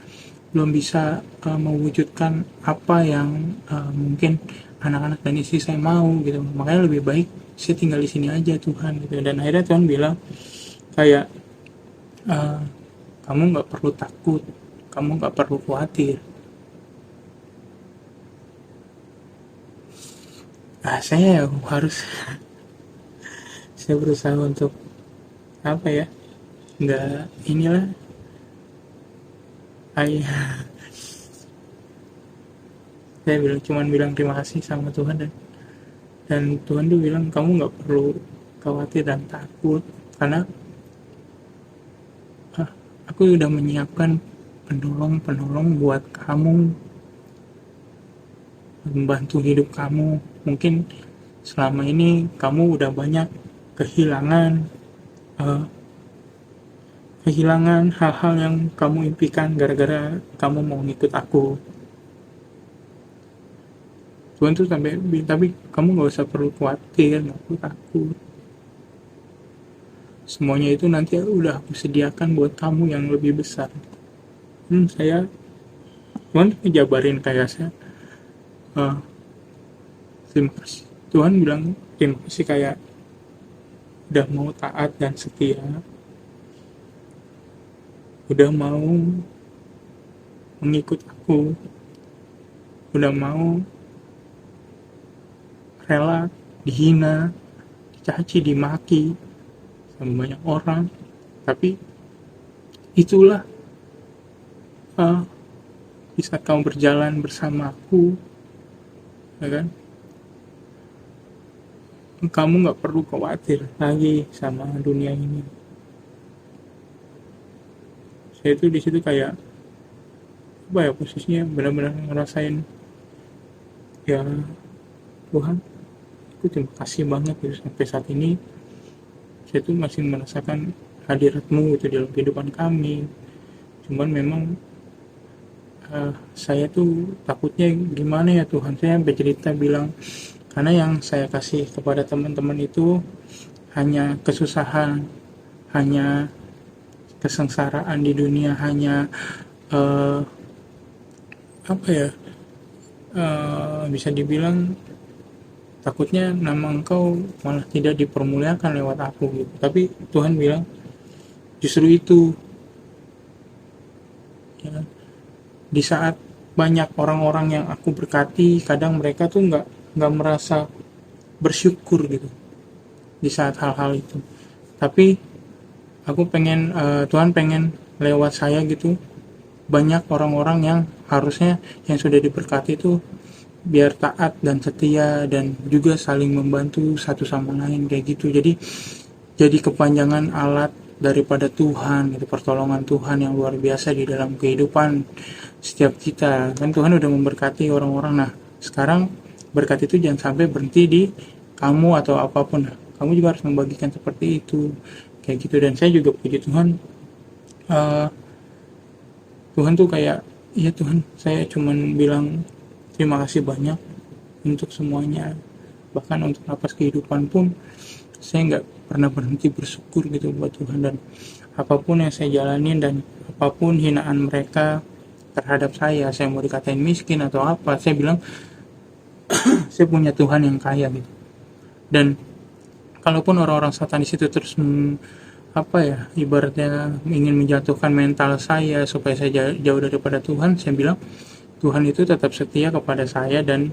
belum bisa mewujudkan apa yang mungkin anak-anak dan istri saya mau gitu. Makanya lebih baik saya tinggal di sini aja Tuhan gitu. Dan akhirnya Tuhan bilang kayak kamu nggak perlu takut, kamu nggak perlu khawatir. Saya harus saya berusaha untuk apa ya, nggak inilah, saya cuman bilang terima kasih sama Tuhan, dan Tuhan tuh bilang kamu nggak perlu khawatir dan takut, karena aku udah menyiapkan penolong buat kamu, membantu hidup kamu. Mungkin selama ini kamu udah banyak kehilangan hal-hal yang kamu impikan gara-gara kamu mau ngikut aku. Tuhan tuh sampai bilang, tapi kamu nggak usah perlu khawatir, nggak perlu takut, semuanya itu nanti udah aku sediakan buat kamu yang lebih besar. Saya Tuhan ngejabarin kayak saya, eh, terima kasih. Tuhan bilang terima kasih kayak udah mau taat dan setia, udah mau mengikut aku, udah mau rela dihina, dicaci, dimaki sama banyak orang, tapi itulah, uh, di saat kamu berjalan bersama aku, ya kan, kamu nggak perlu khawatir lagi sama dunia ini. Saya itu di situ kayak apa ya, posisinya benar-benar ngerasain, ya Tuhan, aku terima kasih banget gitu, sampai saat ini saya tuh masih merasakan hadiratmu itu dalam kehidupan kami. Cuman memang saya tuh takutnya gimana ya Tuhan, saya sampai cerita bilang, karena yang saya kasih kepada teman-teman itu hanya kesusahan, hanya kesengsaraan di dunia, hanya apa ya, bisa dibilang takutnya nama engkau malah tidak dipermuliakan lewat aku gitu. Tapi Tuhan bilang justru itu, ya, di saat banyak orang-orang yang aku berkati, kadang mereka tuh nggak merasa bersyukur gitu di saat hal-hal itu. Tapi aku pengen, Tuhan pengen lewat saya gitu, banyak orang-orang yang harusnya yang sudah diberkati itu biar taat dan setia dan juga saling membantu satu sama lain kayak gitu. Jadi kepanjangan alat daripada Tuhan, itu pertolongan Tuhan yang luar biasa di dalam kehidupan setiap kita. Kan Tuhan udah memberkati orang-orang. Nah, sekarang berkat itu jangan sampai berhenti di kamu atau apapun. Nah, kamu juga harus membagikan seperti itu kayak gitu. Dan saya juga puji Tuhan, Tuhan tuh kayak, ya Tuhan, saya cuman bilang terima kasih banyak untuk semuanya. Bahkan untuk napas kehidupan pun saya nggak pernah berhenti bersyukur gitu buat Tuhan. Dan apapun yang saya jalanin dan apapun hinaan mereka terhadap saya mau dikatain miskin atau apa, saya bilang saya punya Tuhan yang kaya gitu. Dan kalaupun orang-orang satanis itu terus apa ya, ibaratnya ingin menjatuhkan mental saya supaya saya jauh daripada Tuhan, saya bilang Tuhan itu tetap setia kepada saya dan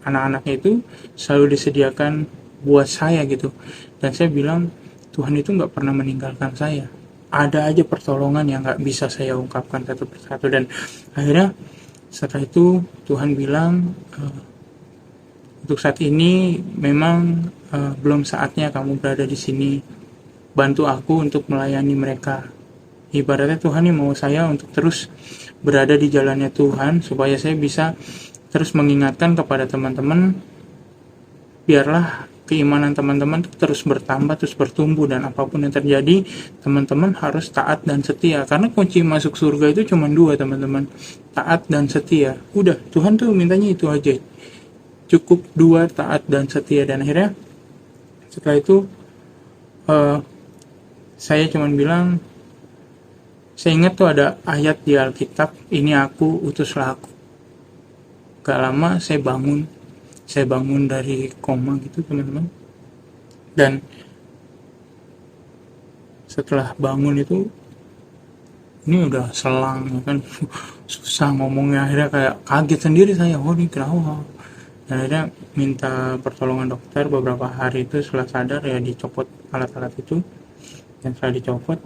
anak-anaknya itu selalu disediakan buat saya gitu. Dan saya bilang Tuhan itu nggak pernah meninggalkan saya. Ada aja pertolongan yang nggak bisa saya ungkapkan satu persatu. Dan akhirnya setelah itu Tuhan bilang, untuk saat ini memang belum saatnya kamu berada di sini. Bantu aku untuk melayani mereka. Ibaratnya Tuhan ini mau saya untuk terus berada di jalannya Tuhan, supaya saya bisa terus mengingatkan kepada teman-teman, biarlah keimanan teman-teman terus bertambah, terus bertumbuh, dan apapun yang terjadi teman-teman harus taat dan setia. Karena kunci masuk surga itu cuma dua teman-teman, taat dan setia. Udah, Tuhan tuh mintanya itu aja, cukup dua, taat dan setia. Dan akhirnya setelah itu saya cuma bilang, saya ingat tuh ada ayat di Alkitab, ini aku, utuslah aku. Gak lama saya bangun dari koma gitu teman-teman. Dan setelah bangun itu, ini udah selang ya kan, susah ngomongnya, akhirnya kayak kaget sendiri saya, oh ini kenapa. Dan akhirnya minta pertolongan dokter. Beberapa hari itu setelah sadar ya dicopot alat-alat itu. Dan setelah dicopot,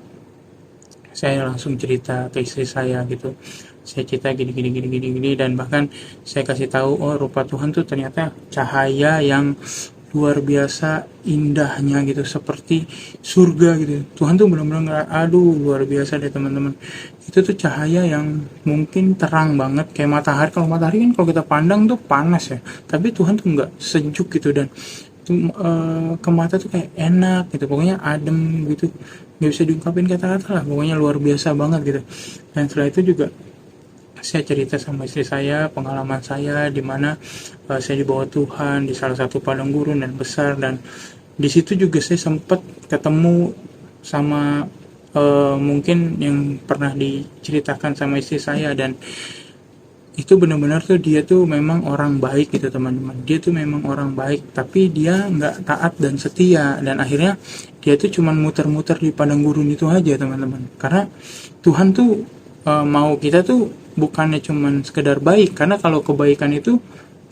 saya langsung cerita ke istri saya gitu. Saya cerita gini, dan bahkan saya kasih tahu, oh rupa Tuhan tuh ternyata cahaya yang luar biasa indahnya gitu, seperti surga gitu. Tuhan tuh benar-benar, aduh luar biasa deh teman-teman. Itu tuh cahaya yang mungkin terang banget kayak matahari. Kalau matahari kan kalau kita pandang tuh panas ya, tapi Tuhan tuh enggak, sejuk gitu. Dan ke mata tuh kayak enak gitu, pokoknya adem gitu, nggak bisa diungkapin kata-kata lah, pokoknya luar biasa banget gitu. Dan setelah itu juga saya cerita sama istri saya pengalaman saya di mana saya dibawa Tuhan di salah satu padang gurun dan besar, dan di situ juga saya sempat ketemu sama mungkin yang pernah diceritakan sama istri saya, dan itu benar-benar tuh dia tuh memang orang baik gitu teman-teman. Dia tuh memang orang baik, tapi dia nggak taat dan setia, dan akhirnya dia tuh cuman muter-muter di padang gurun itu aja teman-teman. Karena Tuhan tuh mau kita tuh bukannya cuman sekedar baik, karena kalau kebaikan itu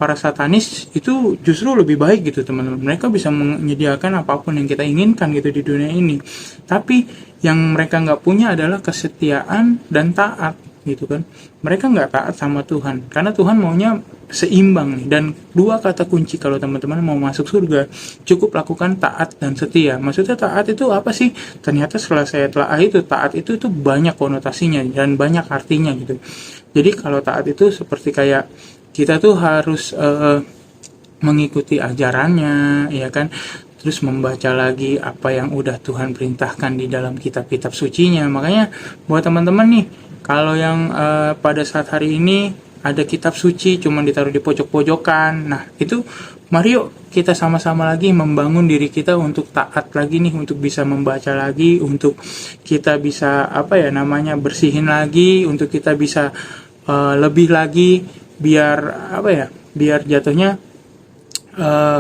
para satanis itu justru lebih baik gitu teman-teman. Mereka bisa menyediakan apapun yang kita inginkan gitu di dunia ini, tapi yang mereka nggak punya adalah kesetiaan dan taat gitu kan. Mereka nggak taat sama Tuhan, karena Tuhan maunya seimbang nih. Dan dua kata kunci kalau teman-teman mau masuk surga, cukup lakukan taat dan setia. Maksudnya taat itu apa sih? Ternyata setelah saya telah itu, taat itu banyak konotasinya dan banyak artinya gitu. Jadi kalau taat itu seperti kayak kita tuh harus mengikuti ajarannya, ya kan, terus membaca lagi apa yang udah Tuhan perintahkan di dalam kitab-kitab sucinya. Makanya buat teman-teman nih, kalau yang pada saat hari ini ada kitab suci cuman ditaruh di pojok-pojokan, nah itu mari yuk kita sama-sama lagi membangun diri kita untuk taat lagi nih, untuk bisa membaca lagi, untuk kita bisa bersihin lagi, untuk kita bisa lebih lagi, biar jatuhnya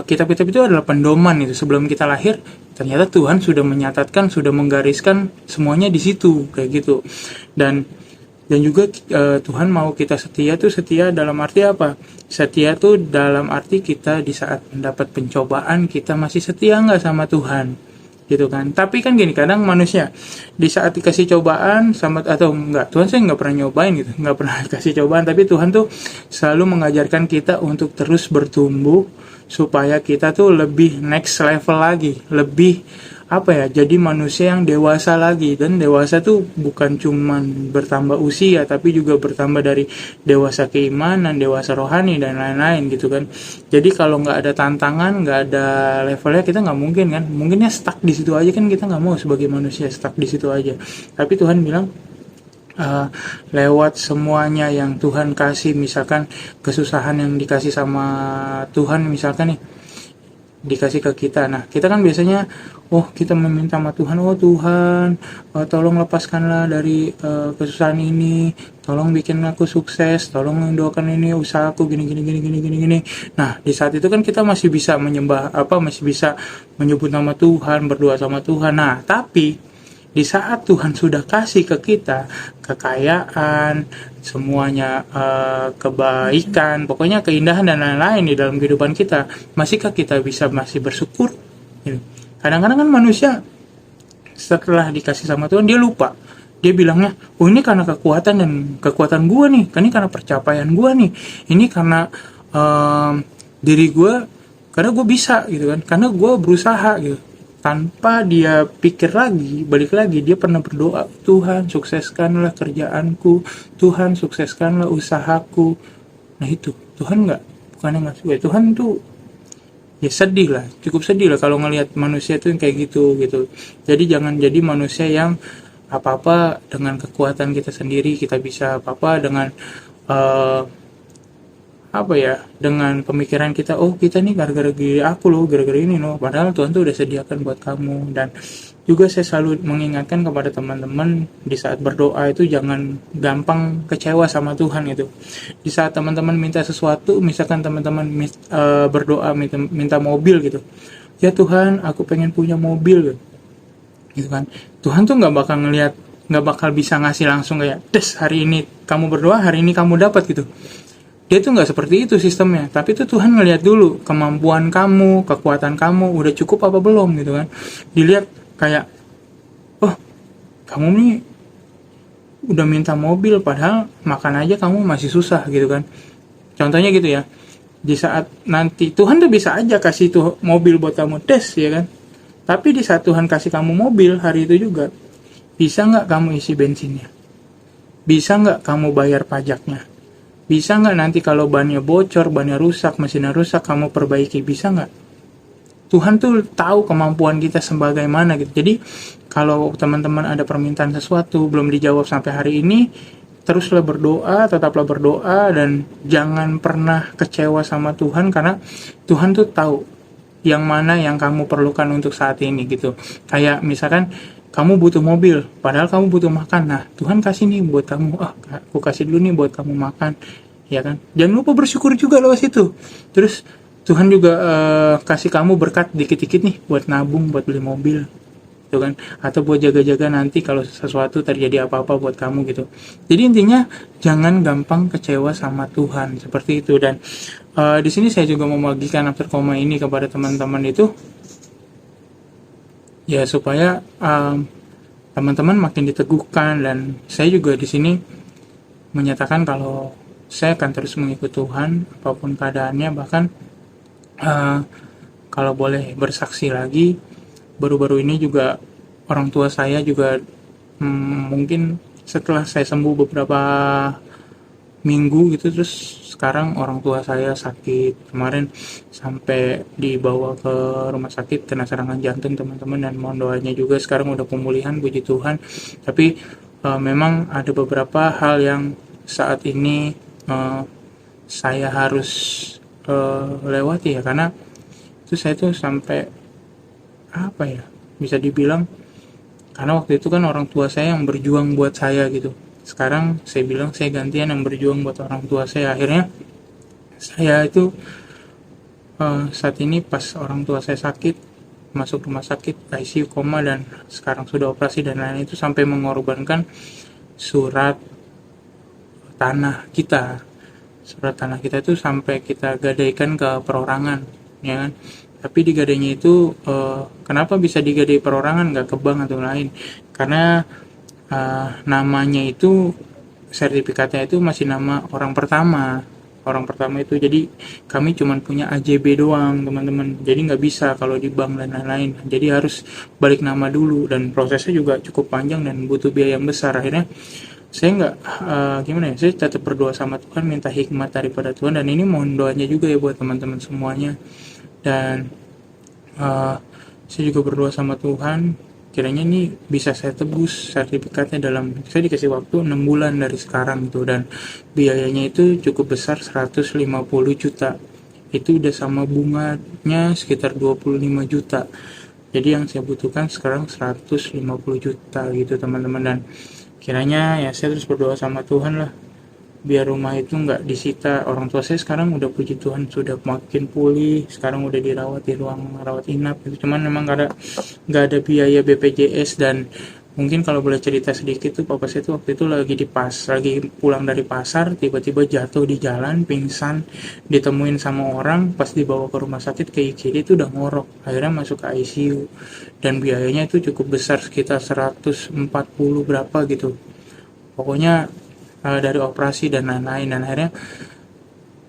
kitab-kitab itu adalah pendoman itu. Sebelum kita lahir ternyata Tuhan sudah menyatatkan, sudah menggariskan semuanya di situ kayak gitu. Dan juga Tuhan mau kita setia tuh, setia dalam arti apa? Setia tuh dalam arti kita di saat mendapat pencobaan kita masih setia nggak sama Tuhan gitu kan. Tapi kan gini, kadang manusia di saat dikasih cobaan Tuhan saya nggak pernah nyobain gitu, nggak pernah kasih cobaan, tapi Tuhan tuh selalu mengajarkan kita untuk terus bertumbuh supaya kita tuh lebih next level lagi, lebih jadi manusia yang dewasa lagi. Dan dewasa tuh bukan cuman bertambah usia, tapi juga bertambah dari dewasa keimanan, dewasa rohani, dan lain-lain gitu kan. Jadi kalau nggak ada tantangan, nggak ada levelnya, kita nggak mungkin kan, mungkinnya stuck di situ aja kan. Kita nggak mau sebagai manusia stuck di situ aja. Tapi Tuhan bilang lewat semuanya yang Tuhan kasih, misalkan kesusahan yang dikasih sama Tuhan, misalkan nih dikasih ke kita. Nah, kita kan biasanya kita meminta sama Tuhan, Tuhan, tolong lepaskanlah dari kesusahan ini, tolong bikin aku sukses, tolong doakan ini usahaku gini. Nah, di saat itu kan kita masih bisa masih bisa menyebut nama Tuhan, berdoa sama Tuhan. Nah, tapi di saat Tuhan sudah kasih ke kita kekayaan, semuanya kebaikan, pokoknya keindahan dan lain-lain di dalam kehidupan kita, masihkah kita masih bersyukur? Kadang-kadang kan manusia setelah dikasih sama Tuhan dia lupa. Dia bilangnya, ini karena kekuatan gue nih, ini karena percapaian gue nih, ini karena diri gue, karena gue bisa gitu kan, karena gue berusaha gitu. Tanpa dia pikir lagi, balik lagi, dia pernah berdoa, Tuhan sukseskanlah kerjaanku, Tuhan sukseskanlah usahaku. Nah itu, Tuhan bukannya suka, Tuhan tuh ya cukup sedih lah kalau ngelihat manusia tuh yang kayak gitu. Jadi jangan jadi manusia yang apa-apa dengan kekuatan kita sendiri, kita bisa apa-apa dengan dengan pemikiran kita, kita nih gara-gara diri aku loh, gara-gara ini loh, padahal Tuhan tuh udah sediakan buat kamu. Dan juga saya selalu mengingatkan kepada teman-teman di saat berdoa itu jangan gampang kecewa sama Tuhan gitu. Di saat teman-teman minta sesuatu, misalkan teman-teman berdoa minta mobil gitu, ya Tuhan aku pengen punya mobil gitu kan. Tuhan tuh nggak bakal bisa ngasih langsung kayak hari ini kamu berdoa, hari ini kamu dapat gitu. Dia tuh nggak seperti itu sistemnya, tapi tuh Tuhan ngeliat dulu kemampuan kamu, kekuatan kamu udah cukup apa belum gitu kan. Dilihat kayak, kamu nih udah minta mobil padahal makan aja kamu masih susah gitu kan. Contohnya gitu ya. Di saat nanti Tuhan tuh bisa aja kasih tuh mobil buat kamu ya kan. Tapi di saat Tuhan kasih kamu mobil hari itu juga, bisa nggak kamu isi bensinnya? Bisa nggak kamu bayar pajaknya? Bisa nggak nanti kalau bannya bocor, bannya rusak, mesinnya rusak, kamu perbaiki? Bisa nggak? Tuhan tuh tahu kemampuan kita sebagaimana gitu. Jadi kalau teman-teman ada permintaan sesuatu belum dijawab sampai hari ini, teruslah berdoa, tetaplah berdoa, dan jangan pernah kecewa sama Tuhan, karena Tuhan tuh tahu yang mana yang kamu perlukan untuk saat ini gitu. Kayak misalkan kamu butuh mobil, padahal kamu butuh makan. Nah, Tuhan kasih nih buat kamu. Aku kasih dulu nih buat kamu makan, ya kan? Jangan lupa bersyukur juga lewat situ. Terus Tuhan juga kasih kamu berkat dikit-dikit nih buat nabung, buat beli mobil, gitu kan, atau buat jaga-jaga nanti kalau sesuatu terjadi apa-apa buat kamu gitu. Jadi intinya jangan gampang kecewa sama Tuhan, seperti itu. Dan di sini saya juga mau membagikan after koma ini kepada teman-teman itu, ya supaya teman-teman makin diteguhkan. Dan saya juga di sini menyatakan kalau saya akan terus mengikut Tuhan apapun keadaannya, bahkan kalau boleh bersaksi lagi, baru-baru ini juga orang tua saya juga mungkin setelah saya sembuh beberapa minggu gitu, terus sekarang orang tua saya sakit. Kemarin sampai dibawa ke rumah sakit kena serangan jantung teman-teman, dan mohon doanya juga sekarang udah pemulihan, puji Tuhan. Tapi memang ada beberapa hal yang saat ini saya harus lewati ya, karena itu saya tuh sampai apa ya, bisa dibilang karena waktu itu kan orang tua saya yang berjuang buat saya gitu. Sekarang saya bilang saya gantian yang berjuang buat orang tua saya. Akhirnya saya itu saat ini pas orang tua saya sakit, masuk rumah sakit, ICU, koma, dan sekarang sudah operasi dan lain-lain, itu sampai mengorbankan surat tanah kita. Surat tanah kita itu sampai kita gadaikan ke perorangan, ya kan. Tapi digadainya itu kenapa bisa digadai perorangan, nggak ke bank atau lain? Karena namanya itu, sertifikatnya itu masih nama orang pertama itu. Jadi kami cuma punya AJB doang teman-teman, jadi nggak bisa kalau di bank dan lain-lain. Jadi harus balik nama dulu, dan prosesnya juga cukup panjang dan butuh biaya yang besar. Akhirnya saya nggak gimana ya, saya tetap berdoa sama Tuhan, minta hikmat daripada Tuhan. Dan ini mohon doanya juga ya buat teman-teman semuanya. Dan saya juga berdoa sama Tuhan, kiranya ini bisa saya tebus sertifikatnya dalam, saya dikasih waktu 6 bulan dari sekarang tuh. Dan biayanya itu cukup besar, 150 juta. Itu udah sama bunganya sekitar 25 juta. Jadi yang saya butuhkan sekarang 150 juta gitu teman-teman. Dan kiranya ya saya terus berdoa sama Tuhan lah, biar rumah itu nggak disita. Orang tua saya sekarang udah, puji Tuhan, sudah makin pulih, sekarang udah dirawat di ruang rawat inap gitu. Cuman memang nggak ada biaya BPJS. Dan mungkin kalau boleh cerita sedikit tuh, papa saya tuh waktu itu lagi pulang dari pasar, tiba-tiba jatuh di jalan, pingsan, ditemuin sama orang, pas dibawa ke rumah sakit ke IGD itu udah ngorok, akhirnya masuk ke ICU. Dan biayanya itu cukup besar, sekitar 140 berapa gitu pokoknya, dari operasi dan lain-lain. Dan akhirnya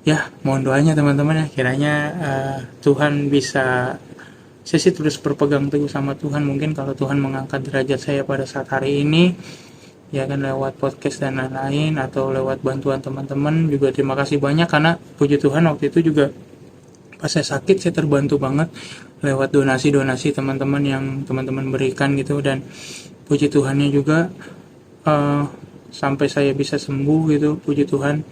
ya mohon doanya teman-teman ya, kiranya Tuhan bisa, saya sih terus berpegang teguh sama Tuhan. Mungkin kalau Tuhan mengangkat derajat saya pada saat hari ini, ya kan, lewat podcast dan lain-lain, atau lewat bantuan teman-teman juga, terima kasih banyak. Karena puji Tuhan waktu itu juga pas saya sakit, saya terbantu banget lewat donasi-donasi teman-teman yang teman-teman berikan gitu. Dan puji Tuhannya juga sampai saya bisa sembuh gitu, puji Tuhan.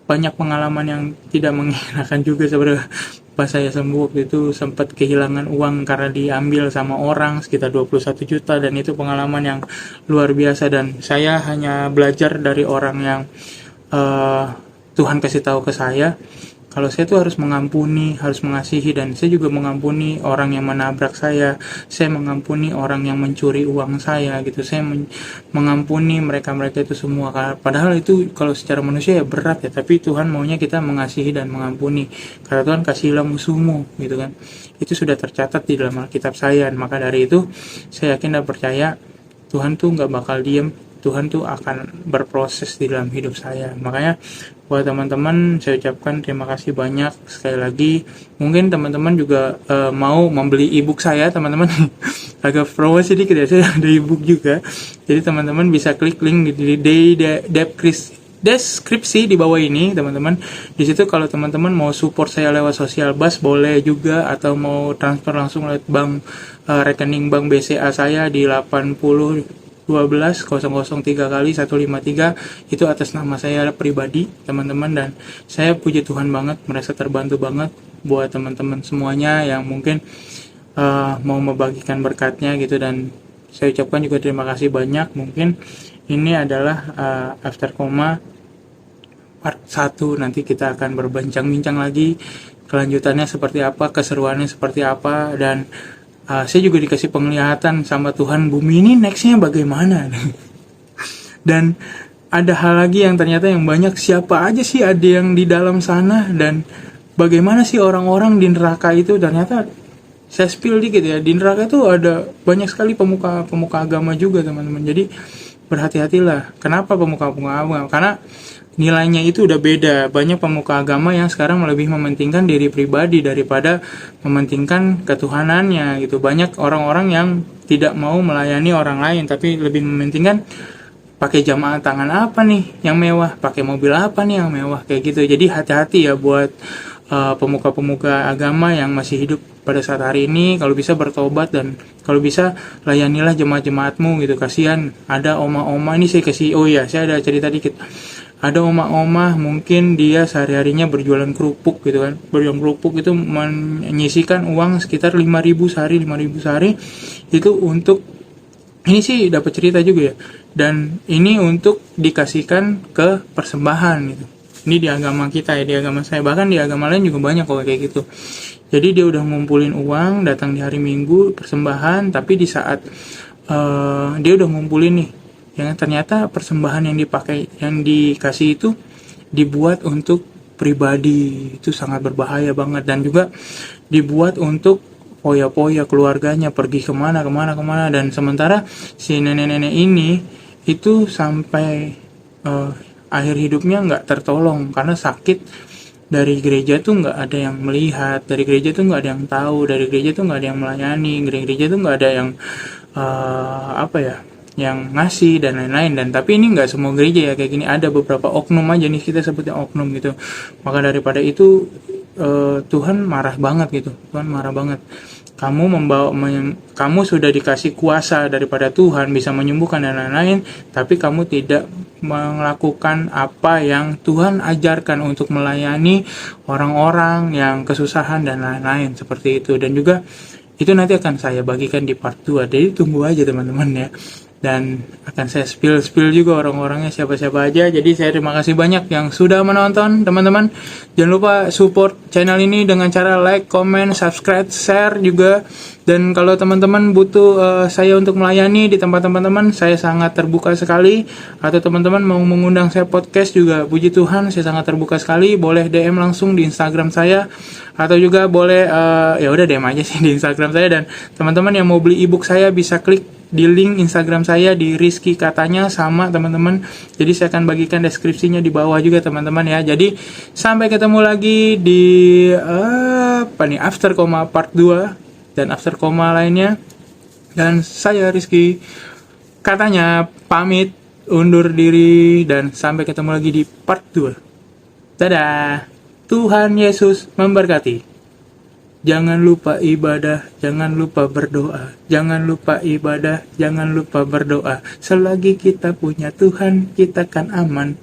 Banyak pengalaman yang tidak mengenakan juga sebenarnya. Pas saya sembuh waktu itu sempat kehilangan uang karena diambil sama orang sekitar 21 juta, dan itu pengalaman yang luar biasa. Dan saya hanya belajar dari orang yang Tuhan kasih tahu ke saya, kalau saya tuh harus mengampuni, harus mengasihi. Dan saya juga mengampuni orang yang menabrak saya mengampuni orang yang mencuri uang saya gitu, saya mengampuni mereka itu semua. Padahal itu kalau secara manusia ya berat ya, tapi Tuhan maunya kita mengasihi dan mengampuni. Kata Tuhan, kasihilah musuhmu gitu kan. Itu sudah tercatat di dalam Alkitab saya. Maka dari itu saya yakin dan percaya Tuhan tuh nggak bakal diem, Tuhan tuh akan berproses di dalam hidup saya. Makanya buat teman-teman saya ucapkan terima kasih banyak sekali lagi. Mungkin teman-teman juga mau membeli ebook saya teman-teman. Agak promo sedikit ya, saya ada ebook juga. Jadi teman-teman bisa klik link di deskripsi di bawah ini teman-teman. Di situ kalau teman-teman mau support saya lewat Social Bus boleh juga, atau mau transfer langsung lewat bank rekening bank BCA saya di 80 12.003 kali 153 itu atas nama saya pribadi teman-teman, dan saya puji Tuhan banget, merasa terbantu banget buat teman-teman semuanya yang mungkin mau membagikan berkatnya gitu. Dan saya ucapkan juga terima kasih banyak. Mungkin ini adalah After Koma part 1, nanti kita akan berbincang-bincang lagi kelanjutannya seperti apa, keseruannya seperti apa, dan saya juga dikasih penglihatan sama Tuhan bumi ini nextnya bagaimana. Dan ada hal lagi yang ternyata yang banyak, siapa aja sih ada yang di dalam sana, dan bagaimana sih orang-orang di neraka itu. Ternyata saya spill dikit ya, di neraka itu ada banyak sekali pemuka agama juga teman-teman. Jadi berhati-hatilah. Kenapa pemuka-pemuka agama? Karena nilainya itu udah beda. Banyak pemuka agama yang sekarang lebih mementingkan diri pribadi daripada mementingkan ketuhanannya gitu. Banyak orang-orang yang tidak mau melayani orang lain, tapi lebih mementingkan pakai jam tangan apa nih yang mewah, pakai mobil apa nih yang mewah, kayak gitu. Jadi hati-hati ya buat pemuka-pemuka agama yang masih hidup pada saat hari ini. Kalau bisa bertobat, dan kalau bisa layanilah jemaat-jemaatmu gitu. Kasihan ada oma-oma ini, saya kasih, oh iya saya ada cerita dikit. Ada oma-oma mungkin dia sehari-harinya berjualan kerupuk gitu kan. Berjualan kerupuk itu menyisikan uang sekitar 5.000 sehari itu untuk, ini sih dapat cerita juga ya, dan ini untuk dikasihkan ke persembahan gitu. Ini di agama kita ya, di agama saya, bahkan di agama lain juga banyak kok kayak gitu. Jadi dia udah ngumpulin uang, datang di hari Minggu persembahan, tapi di saat dia udah ngumpulin nih, yang ternyata persembahan yang dipakai, yang dikasih itu dibuat untuk pribadi. Itu sangat berbahaya banget. Dan juga dibuat untuk poya-poya keluarganya, pergi kemana, dan sementara si nenek-nenek ini itu sampai akhir hidupnya nggak tertolong karena sakit. Dari gereja tuh nggak ada yang melihat, dari gereja tuh nggak ada yang tahu, dari gereja tuh nggak ada yang melayani, dari gereja tuh nggak ada yang yang ngasih dan lain-lain. Dan tapi ini nggak semua gereja ya kayak gini, ada beberapa oknum aja nih, kita sebutnya oknum gitu. Maka daripada itu Tuhan marah banget gitu. Tuhan marah banget. Kamu sudah dikasih kuasa daripada Tuhan, bisa menyembuhkan dan lain-lain, tapi kamu tidak melakukan apa yang Tuhan ajarkan untuk melayani orang-orang yang kesusahan dan lain-lain seperti itu. Dan juga itu nanti akan saya bagikan di part 2, jadi tunggu aja teman-teman ya. Dan akan saya spill juga orang-orangnya siapa-siapa aja. Jadi saya terima kasih banyak yang sudah menonton teman-teman. Jangan lupa support channel ini dengan cara like, comment, subscribe, share juga. Dan kalau teman-teman butuh saya untuk melayani di tempat teman-teman, saya sangat terbuka sekali. Atau teman-teman mau mengundang saya podcast juga, puji Tuhan saya sangat terbuka sekali. Boleh DM langsung di Instagram saya, atau juga boleh ya udah DM aja sih di Instagram saya. Dan teman-teman yang mau beli ebook saya bisa klik di link Instagram saya di Rizky Katanya sama teman-teman. Jadi saya akan bagikan deskripsinya di bawah juga teman-teman ya. Jadi sampai ketemu lagi di After Koma part 2 dan After Koma lainnya. Dan saya Rizky Katanya pamit undur diri, dan sampai ketemu lagi di part 2. Dadah. Tuhan Yesus memberkati. Jangan lupa ibadah, jangan lupa berdoa. Jangan lupa ibadah, jangan lupa berdoa. Selagi kita punya Tuhan, kita kan aman.